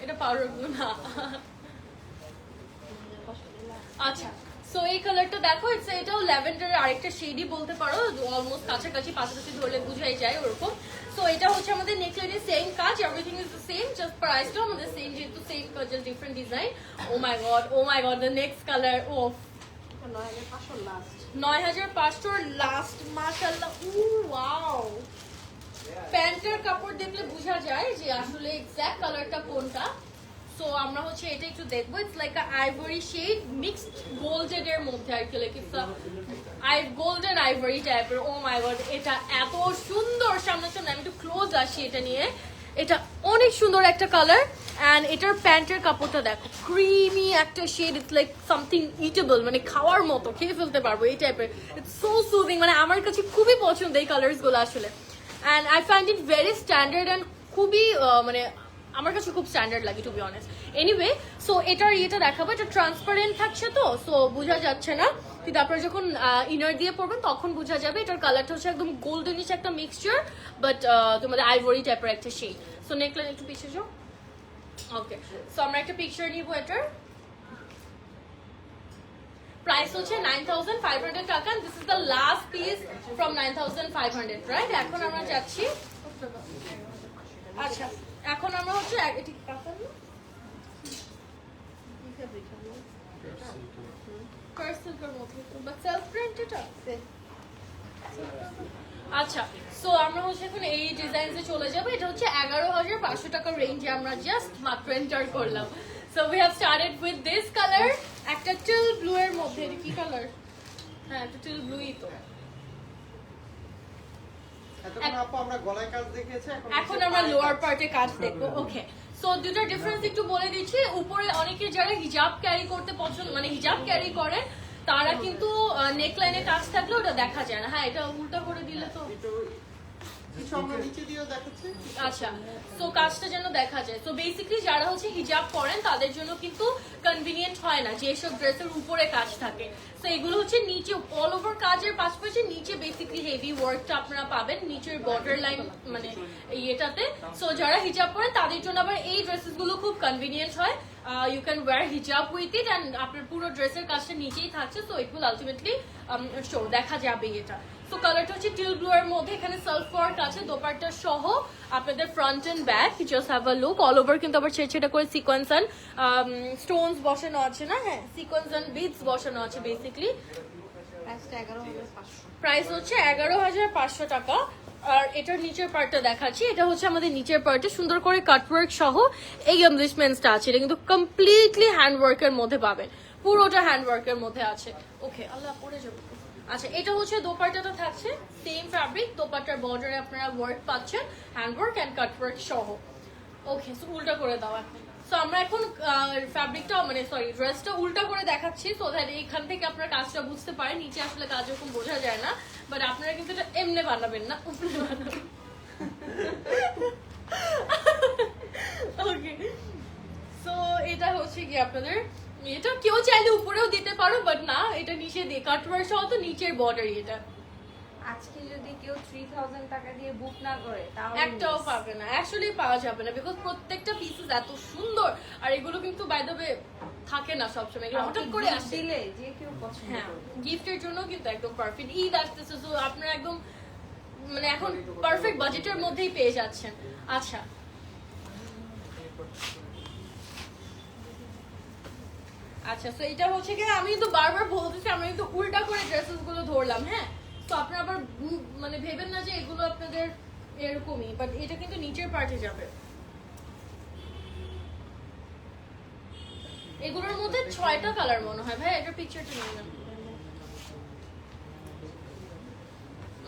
এটা পাউডার ব্লু না। আচ্ছা, সো এই কালারটা দেখো, এটাও ল্যাভেন্ডারের আরেকটা শেডই বলতে পারো, অলমোস্ট কাছাকাছি, পাশাপাশি ধরলে বুঝাই যায় ওরকম। সো এটা হচ্ছে আমাদের নেকলাইনের সেম কাজ, everything is the same, just প্রাইসটাও আমাদের সেম, যেহেতু সেম কাজ, just different design. Oh my god, the next colour, oh 9500 last, মাশাআল্লাহ। ওয়াও, প্যান্টের কাপড় দেখলে বোঝা যায় যে আসলে এক্স্যাক্ট কালারটা কোনটা। সো আমরা হচ্ছে এটা একটু দেখবো। It's like a ivory shade mixed golden এর মধ্যে আর কি, লাইক ইটস গোল্ডেন আইভরি টাইপের। ও মাই গড, এটা এত সুন্দর। সামনে আমি একটু ক্লোজ আসি এটা নিয়ে। এটা অনেক সুন্দর একটা কালার, অ্যান্ড এটার প্যান্টের কাপড়টা দেখো, ক্রিমি একটা shade, it's like something edible, মানে খাওয়ার মতো, খেয়ে ফেলতে পারবো এই টাইপের। ইটস সো সুদিং, মানে আমার কাছে খুবই পছন্দ এই কালার্স গুলো আসলে। And I find it very standard and খুবই মানে আমার কাছে খুব স্ট্যান্ডার্ড লাগে, to be honest. Anyway, so এটার ইয়েটা দেখাবো। এটা ট্রান্সপারেন্ট থাকছে, তো সো বোঝা যাচ্ছে না, কিন্তু আপনারা যখন ইনার দিয়ে পরবেন তখন বোঝা যাবে। এটার কালারটা হচ্ছে একদম গোল্ডেনিশ একটা মিক্সচার, বাট তোমাদের আইভরি টাইপের একটা শেড। সো নেকলাইন একটু পিছিয়ে যাও। ওকে, সো আমরা একটা পিকচার নিব। এটার প্রাইস হচ্ছে 9500 টাকা। This is the last piece from 9500, right? এখন আমরা যাচ্ছি, আচ্ছা এখন আমরা হচ্ছে আচ্ছা, সো আমরা হচ্ছে এখন এই ডিজাইনসে চলে যাবো। এটা হচ্ছে 11500 টাকার রেঞ্জে আমরা জাস্ট মাত্র এন্টার করলাম। So we have started with this colour, একটা টিল ব্লু এর মধ্যে। এটা কি কালার? হ্যাঁ, এটা টিল ব্লুই তো। এখন আমরা লোয়ার পার্টে কাজ দেখবো। ওকে, সো দুটো ডিফারেন্স একটু বলে দিচ্ছি। উপরে অনেকে যারা হিজাব ক্যারি করতে পছন্দ মানে হিজাব ক্যারি করে তারা কিন্তু নেকলাইনে কাজ থাকলে ওটা দেখা যায় না। হ্যাঁ, এটা উল্টা করে দিলে তো কিছু আমরা নিচে দিয়েও দেখাচ্ছি। আচ্ছা, তো কাজটা যেন দেখা যায়। তো বেসিক্যালি যারা হচ্ছে হিজাব পরেন তাদের জন্য কিন্তু কনভিনিয়েন্ট হয় না যেসব ড্রেসের উপরে কাজ থাকে। তো এগুলো হচ্ছে নিচে অল ওভার কাজের পাশাপাশি নিচে বেসিক্যালি হেভি ওয়ার্কটা আপনারা পাবেন নিচের বর্ডার লাইন মানে ইয়েটাতে। সো যারা হিজাব পরেন তাদের জন্য আবার এই ড্রেসেস গুলো খুব কনভিনিয়েন্ট হয়। ইউ ক্যান ওয়্যার হিজাব উইথ ইট অ্যান্ড আপনার পুরো ড্রেসের কাজটা নিচেই থাকছে। So it will ultimately show দেখা যাবে এটা। তো কালারটা হচ্ছে টিল ব্লু এর মধ্যে, এখানে সেলফ ওয়ার্ক আছে দোপাট্টা সহ আপনাদের front end back. Just have a look. All over কিন্তু আবার ছেড়ে ছেড়ে করে সিকোয়েন্স এন্ড স্টোনস বসানো আছে না? হ্যাঁ, সিকোয়েন্স এন্ড বিডস বসানো আছে বেসিক্যালি। প্রাইসটা 11,500। প্রাইস হচ্ছে 11,500 টাকা। আর এটার নিচের পার্টটা দেখাচ্ছি। এটা হচ্ছে আমাদের নিচের পার্টে সুন্দর করে কাটওয়ার্ক সহ এই এমব্লিশমেন্টসটা আছে। এটা কিন্তু কমপ্লিটলি হ্যান্ডওয়ার্কের মধ্যে পাবেন, পুরোটা হ্যান্ডওয়ার্কের মধ্যে আছে। ওকে, আল্লাহ পড়ে যাবে। আচ্ছা, এটা হচ্ছে দোপাট্টাটা থাকছে সেম ফ্যাব্রিক, দোপাট্টার বর্ডারে আপনারা ওয়ার্ক পাচ্ছেন হ্যান্ডওয়ার্ক এন্ড কাটওয়ার্ক সহ। ওকে, সো উল্টা করে দাও এখন। সো আমরা এখন ফ্যাব্রিকটা মানে সরি ড্রেসটা উল্টা করে দেখাচ্ছি সো দ্যাট এখান থেকে আপনারা কাজটা বুঝতে পারেন। নিচে আসলে কাজ এরকম বোঝা যায় না, বাট আপনারা কিন্তু এটা এমনি বানাবেন না, উপরে বানাবেন। ওকে, সো এটা হচ্ছে কি আপনাদের এটা কেউ চাইলে উপরেও দিতে পারো, বাট না, এটা নিচে দিয়ে কাটওয়ার্ক সহ তো নিচের বর্ডার। এটা আজকে যদি কেউ 3000 টাকা দিয়ে বুক না করে তাহলে একটাও পাবে না, অ্যাকচুয়ালি পাওয়া যাবে না, বিকজ প্রত্যেকটা পিসেস এত সুন্দর। আর এগুলো কিন্তু বাই দ্য ওয়ে থাকে না সবসময়, এগুলো হঠাৎ করে আসে। দিলে যে কেউ পছন্দ হ্যাঁ, করবে। গিফটের জন্য কিন্তু একদম পারফেক্ট। ঈদ আসতেছে, তো আপনারা একদম মানে এখন পারফেক্ট বাজেটের মধ্যেই পেয়ে যাচ্ছেন। আচ্ছা, আচ্ছা, তো এটা হচ্ছে কি আমি কিন্তু বারবার বলতেছি আমরা কিন্তু উল্টা করে ড্রেসেস গুলো ধরলাম। হ্যাঁ, তো আপনারা আবার মানে ভেবেন না যে এগুলো আপনাদের এরকমই, বাট এটা কিন্তু নিচের পার্টে যাবে। এগুলোর মধ্যে 6টা কালার মনে হয়। ভাই এটা পিকচারটা নিয়ে নেন।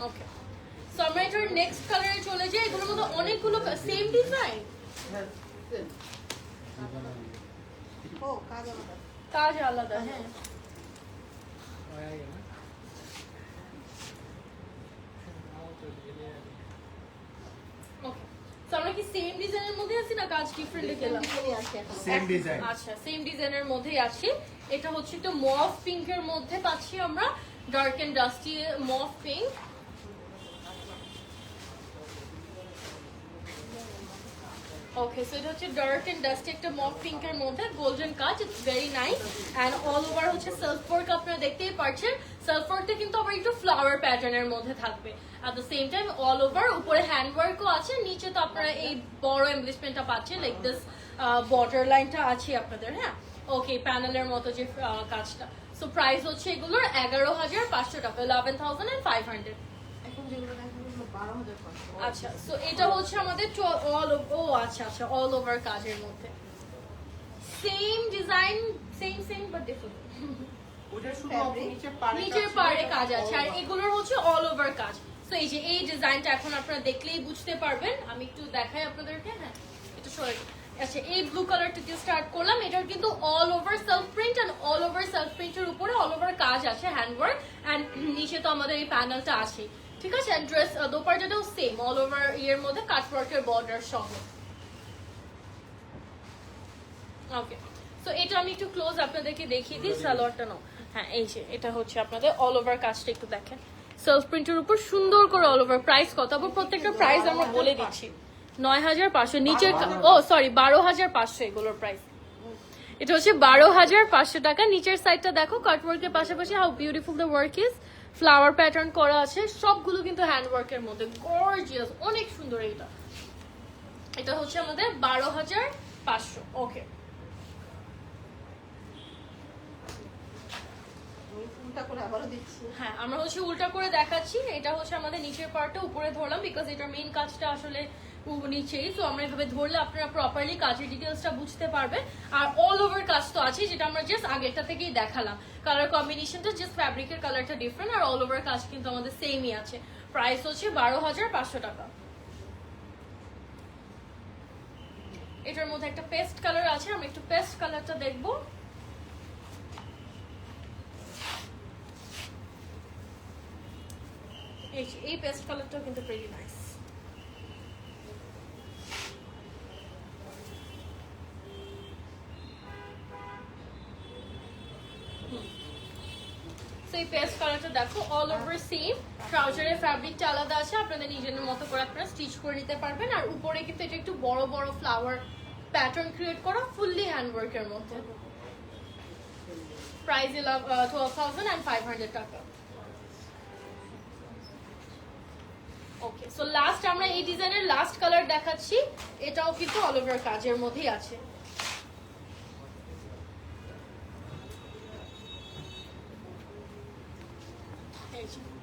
ওকে, সো আমরা এটার নেক্সট কালারে চলে যাই। এগুলোর মধ্যে অনেকগুলো সেম ডিজাইন, হ্যাঁ, same। ও কাজ আলাদা। কাজ আলাদা। হ্যাঁ, ওকে, তো আমরা কি সেম ডিজাইনের মধ্যে আছি না কাজ ডিফারেন্ট গেলাম? Same design। আচ্ছা, সেম ডিজাইনের মধ্যেই আছি। এটা হচ্ছে একটা মফ পিঙ্কের মধ্যে পাচ্ছি আমরা, dark and dusty mauve pink. Okay, so এটা হচ্ছে ডার্ক এন্ড ডাস্টি একটা মফ পিঙ্কের মধ্যে গোল্ডেন কাজ। It's very nice and all over হচ্ছে সেলফ ওয়ার্ক আপনারা দেখতেই পাচ্ছেন। সেলফ ওয়ার্কটা কিন্তু আবার একটু ফ্লাওয়ার প্যাটার্নের মধ্যে থাকবে। এট the same time all over উপরে হ্যান্ড ওয়ার্কও আছে, নিচে তো আপনারা এই বড় এমব্লিশমেন্টটা পাচ্ছেন লাইক দিস বর্ডার লাইনটা আছে আপনাদের। হ্যাঁ, ওকে, প্যানেলের মতো যে কাজটা। সো প্রাইস হচ্ছে এগুলোর 11,500 টাকা, 11,500। এখন যেগুলো দেখা গেল 12,500। আচ্ছা, সো এটা হচ্ছে আমাদের অল আচ্ছা আচ্ছা অল ওভার কাজের মধ্যে same design, same but different. ওটা শুধু Fabric। নিচের পাড়ে কাজ আছে আর এগুলোর হচ্ছে অল ওভার কাজ। তো এই যে এই ডিজাইনটা এখন আপনারা দেখলেই বুঝতে পারবেন। আমি একটু দেখাই আপনাদেরকে। হ্যাঁ, এটা সরে আচ্ছা, এই ব্লু কালারটা দিয়ে স্টার্ট করলাম। এটার কিন্তু all over self print and all over self প্রিন্টের উপরে অল ওভার কাজ আছে হ্যান্ড ওয়ার্ক এন্ড নিচে তো আমাদের এই প্যানেলটা আছে। ঠিক আছে, ড্রেস দোপাট্টাটাও সেম অল ওভার ইয়ের মধ্যে কাটওয়ার্কের বর্ডার সহ। ওকে, সো এটা আমি একটু ক্লোজ আপনাদেরকে দেখিয়ে দিই। সালোয়ারটা নাও। হ্যাঁ, এই যে এটা হচ্ছে আপনাদের অল ওভার কাজটা একটু দেখেন, সেলফ প্রিন্টের উপর সুন্দর করে অল ওভার। প্রাইস কত? আবার প্রত্যেকটা প্রাইস আমরা বলে দিচ্ছি। 9,500 নিচের, ও সরি 12,500 এগুলোর প্রাইস। এটা হচ্ছে 12,500 টাকা। নিচের সাইডটা দেখো কাটওয়ার্কের পাশাপাশি how beautiful the work is, flower pattern করা আছে, সবগুলো কিন্তু হ্যান্ড ওয়ার্কের মধ্যে গর্জিয়াস, অনেক সুন্দর। এটা হচ্ছে আমাদের 12,500। ওকে, উল্টা করে আবারও দিচ্ছি। হ্যাঁ, আমরা হচ্ছে উল্টা করে দেখাচ্ছি। এটা হচ্ছে আমাদের নিচের পার্টটা উপরে ধরলাম বিকজ এটার মেইন কাজটা আসলে নিচেই। তো আমরা এভাবে ধরলে আপনারা প্রপারলি কাজের ডিটেলসটা বুঝতে পারবেন। আর অল ওভার কাজ তো আছে, যেটা আমরা জাস্ট আগেরটা থেকেই দেখালাম। কালার কম্বিনেশনটা জাস্ট ফ্যাব্রিকের কালারটা ডিফারেন্ট আর অল ওভার কাজ কিন্তু আমাদের সেমই আছে। প্রাইস হচ্ছে 12,500 টাকা। এটার মধ্যে একটা পেস্ট কালার আছে, আমরা একটু পেস্ট কালারটা দেখবো। এই পেস্ট কালারটাও কিন্তু ভেরি নাইস। এই পেস্ট কালারটা দেখো, অল ওভার সেম। ট্রাউজারের ফ্যাব্রিকটা আলাদা আছে, আপনাদের নিজের মতো করে আপনারা স্টিচ করে নিতে পারবেন। আর উপরে কিন্তু এটা একটু বড় বড় ফ্লাওয়ার প্যাটার্ন ক্রিয়েট করা, ফুললি হ্যান্ডওয়ার্কের মধ্যে। প্রাইস 12,500 টাকা। ওকে, সো লাস্ট আমরা এই ডিজাইনের লাস্ট কালার দেখাচ্ছি, এটাও কিন্তু অল ওভার কাজের মধ্যেই আছে।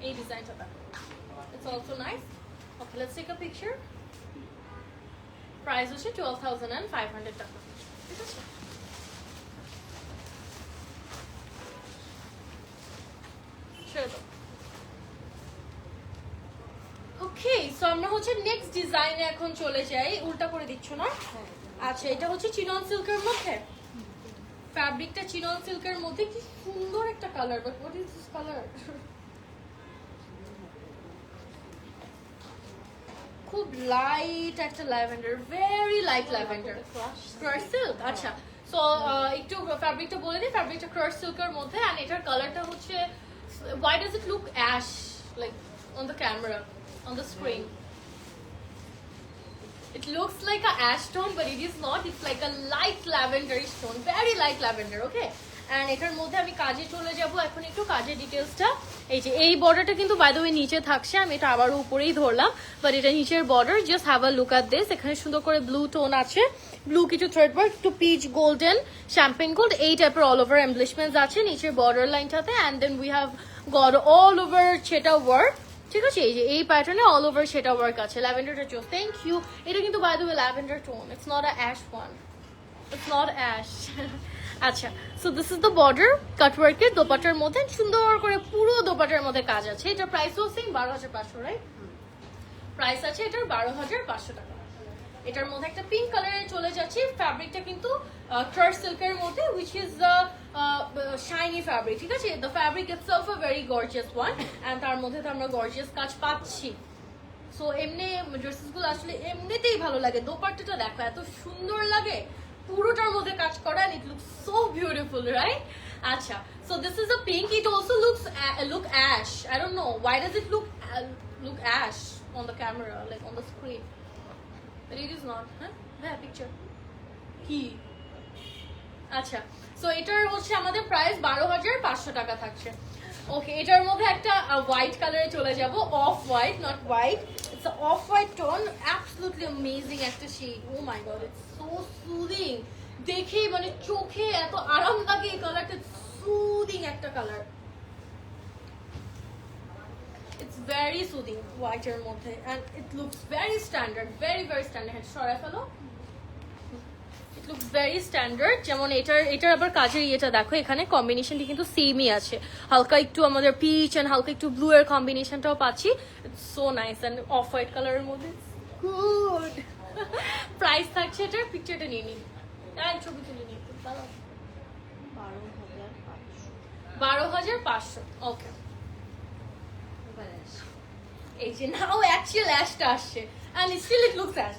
এই ডিজাইনটা দেখো, it's also nice. Okay, let's take a picture. Price হচ্ছে 12,500 টাকা। ঠিক আছে, ওকে, সো আমরা হচ্ছে নেক্সট ডিজাইনে এখন চলে যাই। উল্টা করে দিচ্ছ না? আচ্ছা, এটা হচ্ছে চিনন সিল্কের মধ্যে, ফ্যাব্রিকটা চিনন সিল্কের মধ্যে। কি সুন্দর একটা colour, but what is this colour? খুব লাইট একটা lavender, very light lavender, crush silk. আচ্ছা, সো একটু ফ্যাব্রিকটা বলে দিই, ফ্যাব্রিকটা ক্রাশ সিল্কের মধ্যে। এন্ড এটার কালারটা হচ্ছে, why does it look ash like on the camera, on the screen? It looks like a ash tone, but it is not. It's like a light lavenderish tone, very light lavender. Okay, and এটার মধ্যে আমি কাজে চলে যাব এখন। একটু কাজের ডিটেইলসটা, এই যে এই বর্ডারটা কিন্তু বাই দ্য ওয়ে নিচে থাকছে, আমি এটা আবার উপরেই ধরলাম, বাট এটা নিচের border. Just have a look at this. এখানে সুন্দর করে ব্লু টোন আছে, ব্লু কিছু থ্রেড ওয়ার্ক, একটু পিচ গোল্ডেন, শ্যাম্পেন গোল্ড, এই টাইপের অল ওভার এমব্লিশমেন্টস আছে নিচের বর্ডার লাইনটাতে। And then we have got all over সেটা ওয়ার্ক। ঠিক আছে, এই যে এই প্যাটার্নে অল ওভার সেটা ওয়ার্ক আছে। ল্যাভেন্ডারটা চোস, থ্যাংক ইউ। এটা কিন্তু by the way lavender tone, it's not a ash one, it's not ash. আচ্ছা, so this is the border, কাটওয়ার্কের দোপাটার মধ্যে সুন্দর করে পুরো দোপাটার মধ্যে কাজ আছে। এটার প্রাইসও সেম 12,500, রাইট? প্রাইস আছে এটার 12,500 টাকা। এটার মধ্যে একটা পিঙ্ক কালারে চলে যাচ্ছে। ফ্যাব্রিকটা কিন্তু ক্রাশ সিল্কের মধ্যে, which is the shiny fabric। ঠিক আছে, the fabric itself a very gorgeous one, and তার মধ্যে তো আমরা গর্জিয়াস কাজ পাচ্ছি। সো এমনি ড্রেসেস গুলো আসলে এমনিতেই ভালো লাগে। দোপাট্টাটা দেখো, এত সুন্দর লাগে, পুরোটার মধ্যে কাজ করা, and it looks so beautiful, right? আচ্ছা, so this is a pink. It also look ash. I don't know why does it look ash on the camera, like on the screen, but it is not. হ্যাঁ, picture কি? আচ্ছা, so এটার হচ্ছে আমাদের price 12,500 টাকা থাকছে। ওকে, এটার মধ্যে একটা হোয়াইট কালারে চলে যাব, off white, not white, it's a off white tone, absolutely amazing একটা shade. Oh my God, it's so soothing, দেখেই মানে চোখে এত আরাম লাগে। এই কালারটা সুদিং একটা কালার, ইটস ভেরি সুদিং হোয়াইটের মধ্যে, and it looks very standard, very very standard. সরাই ফেলো, ইট লুকস ভেরি স্ট্যান্ডার্ড। যেমন এটার আবার কাজের ইয়েটা দেখো, এখানে কম্বিনেশনটি কিন্তু সেমই আছে, হালকা একটু আমাদের পিচ অ্যান্ড হালকা একটু ব্লু এর কম্বিনেশনটাও পাচ্ছি। It's so nice, and off white কালারের মধ্যে গুড। প্রাইস থাকছে এটার, পিকচারটা নিয়ে নিন, ছবি তুলে নিয়ে 12,500। ওকে, এই যে নাও অ্যাকচুয়াল অ্যাশটা আসছে, and still it looks ash.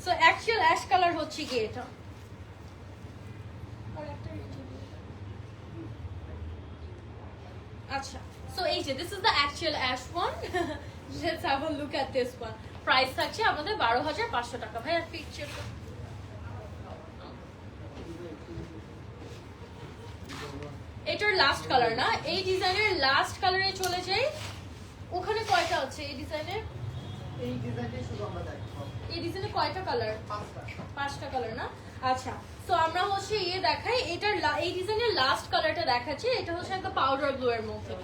So actual ash colour হচ্ছে কি এটা। আচ্ছা, সো এই যে this is the actual ash one. Let's have a look at this one. Price থাকছে আমাদের 12,500 টাকা। ভাইয়া পিকচার, এটার লাস্ট কালার না, এই ডিজাইনের লাস্ট কালারে চলে যাই। ওখানে কয়টা আছে এই ডিজাইনের? এই ডিজাইনটাই শুধু আমরা দেখব। এই ডিজাইনে কয়টা কালার? 5টা কালার না? আচ্ছা, সো আমরা হচ্ছে ইয়ে দেখাই, এটার এই ডিজাইনের লাস্ট কালারটা দেখাচ্ছি। এটা হচ্ছে একটা পাউডার ব্লু এর মধ্যে।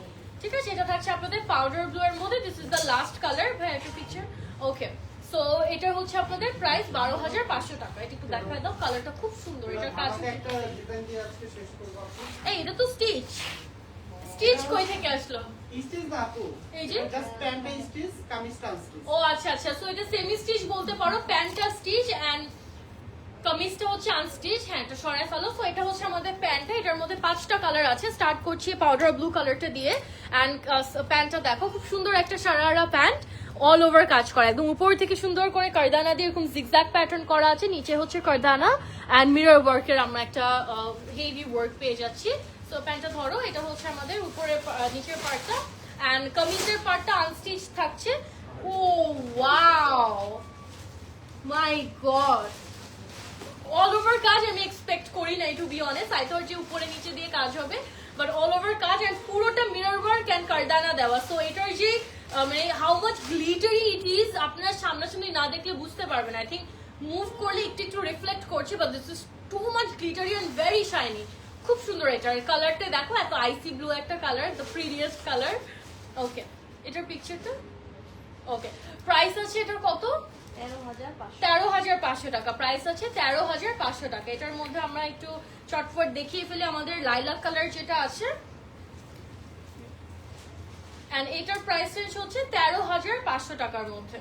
ঠিক আছে, এটা থাকছে আপনাদের পাউডার ব্লু এর মধ্যে। This is the last colour. ভাই একটা পিকচার। ওকে, সো এটা হচ্ছে আপনাদের প্রাইস 12,500 টাকা। এটা একটু দেখায় দাও, কালারটা খুব সুন্দর। এটার কাজ একটা ডিজাইন দিয়ে আজকে শেষ করব আপু। এই এটা তো স্টিচ, স্টিচ কই থেকে আসলো? স্টিচ না আপু, এই যে জাস্ট প্যান্টে স্টিচ, কামিজটা স্টিচ। ও আচ্ছা আচ্ছা, সো এটা সেমি স্টিচ বলতে পারো, প্যান্টটা স্টিচ, এন্ড কামিজটা হচ্ছে আনস্টিচ, হ্যাঁ এটা সরাই ফেলো। সো এটা হচ্ছে আমাদের প্যান্টটা, এটার মধ্যে 5টা কালার আছে। স্টার্ট করছি পাউডার ব্লু কালারটা দিয়ে। অ্যান্ড প্যান্টটা দেখো খুব সুন্দর একটা সারারা প্যান্ট, অল ওভার কাজ করা, একদম উপর থেকে সুন্দর করে কারদানা দিয়ে এরকম জিগজ্যাগ প্যাটার্ন করা আছে, নিচে হচ্ছে কারদানা অ্যান্ড মিরর ওয়ার্কের আমরা একটা হেভি ওয়ার্ক পেয়ে যাচ্ছি। সো প্যান্টটা ধরো, এটা হচ্ছে আমাদের উপরে নিচের পার্টটা, অ্যান্ড কামিজের পার্টটা আনস্টিচ থাকছে। Oh wow my God, all over কাজ আমি এক্সপেক্ট করি নাই to be honest. I thought যে উপরে নিচে দিয়ে কাজ হবে, বাট অল ওভার কাজ অ্যান্ড পুরোটা মিরর ওয়ার্ক অ্যান্ড কারদানা দেওয়া। সো এটার যে মানে how much glittery it is আপনারা সামনাসামনি না দেখলে বুঝতে পারবেন। আই থিঙ্ক মুভ করলে একটু একটু রিফ্লেক্ট করছে, but this is too much glittery and very shiny. খুব সুন্দর এটার কালারটা দেখো, এত আইসি ব্লু একটা কালার, দ্য প্রিভিয়াস কালার। ওকে, এটার পিকচারটা ওকে। প্রাইস আছে এটার কত? 13,500 টাকা প্রাইস আছে, 13,500 টাকা। এটার মধ্যে আমরা একটু চটপট দেখিয়ে ফেলি আমাদের লাইলাক কালার যেটা আছে, এন্ড এটার প্রাইস রেঞ্জ হচ্ছে 13,500 টাকার মধ্যে।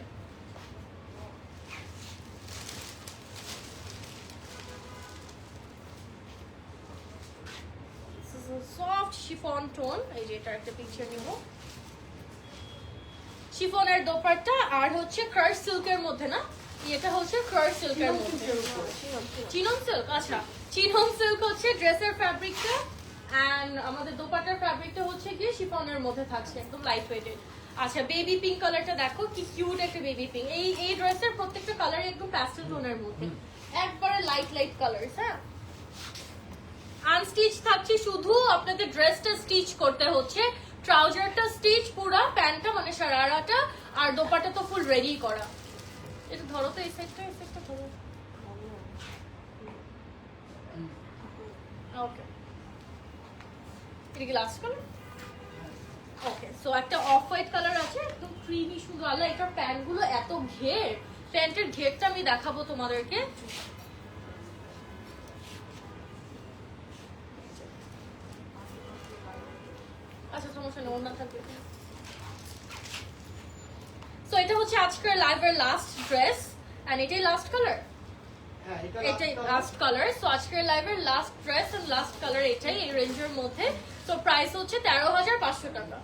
সফট শিফন টোন, এই যে এটার একটা পিকচার নিব। শিফনের দোপাট্টা আর হচ্ছে ক্রাশ সিল্কের মধ্যে, না এটা হচ্ছে ক্রাশ সিল্কের মধ্যে, চিনন সিল্ক। আচ্ছা, চিনন সিল্ক হচ্ছে ড্রেসের ফ্যাব্রিকটা, এন্ড আমাদের দোপাট্টার ফ্যাব্রিকটা হচ্ছে গিয়ে শিফনের মধ্যে থাকছে, একদম লাইট ওয়েটেড। আচ্ছা, বেবি পিঙ্ক কালারটা দেখো কি কিউট একটা বেবি পিঙ্ক। এই ড্রেসের প্রত্যেকটা কালার একদম প্যাস্টেল টোনের মধ্যে, একবারে লাইট লাইট কালারস। হ্যাঁ, আনস্টিচ থাকছে, শুধু আপনাদের ড্রেসটা স্টিচ করতে হচ্ছে। ট্রাউজারটা স্টিচ পুরা, প্যান্টটা মানে শারারাটা, আর দোপাট্টা তো ফুল রেডি করা। এটা ধরো তো, এই সাইডটা ধরো। ওকে, এটা কি লাস্ট কালার? ওকে, সো একটা অফ হোয়াইট কালার আছে, একদম ক্রিমি সুন্দর। আল্লাহ, এটার প্যান্ট গুলো এত ঘের, প্যান্টের ঘেরটা আমি দেখাবো তোমাদেরকে। আচ্ছা, সমস্যা নেই, ওনা থাকবে। সো এটা হচ্ছে আজকের লাইভের লাস্ট ড্রেস, এন্ড এটাই লাস্ট কালার। হ্যাঁ, এটাই লাস্ট কালার। সো আজকের লাইভের last dress and last colour এটাই, এই রেঞ্জের মধ্যে। সো প্রাইস হচ্ছে 13,500 টাকা।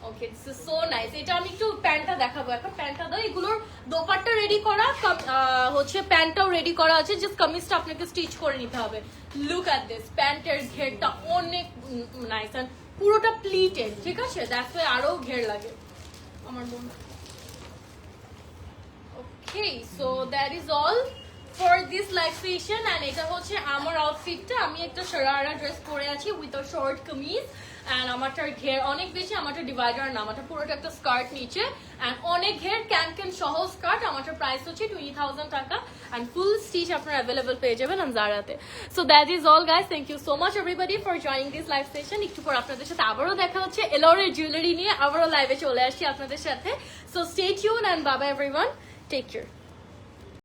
Okay, this is so nice. এটা আমি একটু প্যান্টটা দেখাবো এখন। প্যান্টটা দাও, এগুলোর দোপাট্টা রেডি করা, হচ্ছে প্যান্টটাও রেডি করা আছে, জাস্ট কামিজটা আপনাকে স্টিচ করে নিতে হবে। লুক এট দিস, প্যান্টের ঘেরটা অনেক নাইস এন্ড পুরোটা প্লিটেড, ঠিক আছে? দ্যাটস ওয়াই আরো ঘের লাগে আমার বোন। Okay, so that is all for this live session. And এটা হচ্ছে আমার আউটফিটটা। আমি একটা শারারা ড্রেস পরে আছি with a short kameez, and আমারটার ঘের অনেক বেশি। আমারটা ডিভাইডার না, আমারটা পুরোটা একটা স্কার্ট নিচে, এন্ড অনেক ঘের, ক্যান সহ স্কার্ট। আমারটার প্রাইস হচ্ছে 20,000 টাকা, এন্ড ফুল স্টিচ আপনারা অ্যাভেলেবল পেয়ে যাবেন জারাতে। So that is all guys, thank you so much everybody for joining this live session. একটু পর আপনাদের সাথে আবারও দেখা হচ্ছে, এলোরের জুয়েলারি নিয়ে আবারও লাইভে চলে আসছি আপনাদের সাথে। So stay tuned and bye bye everyone, take care.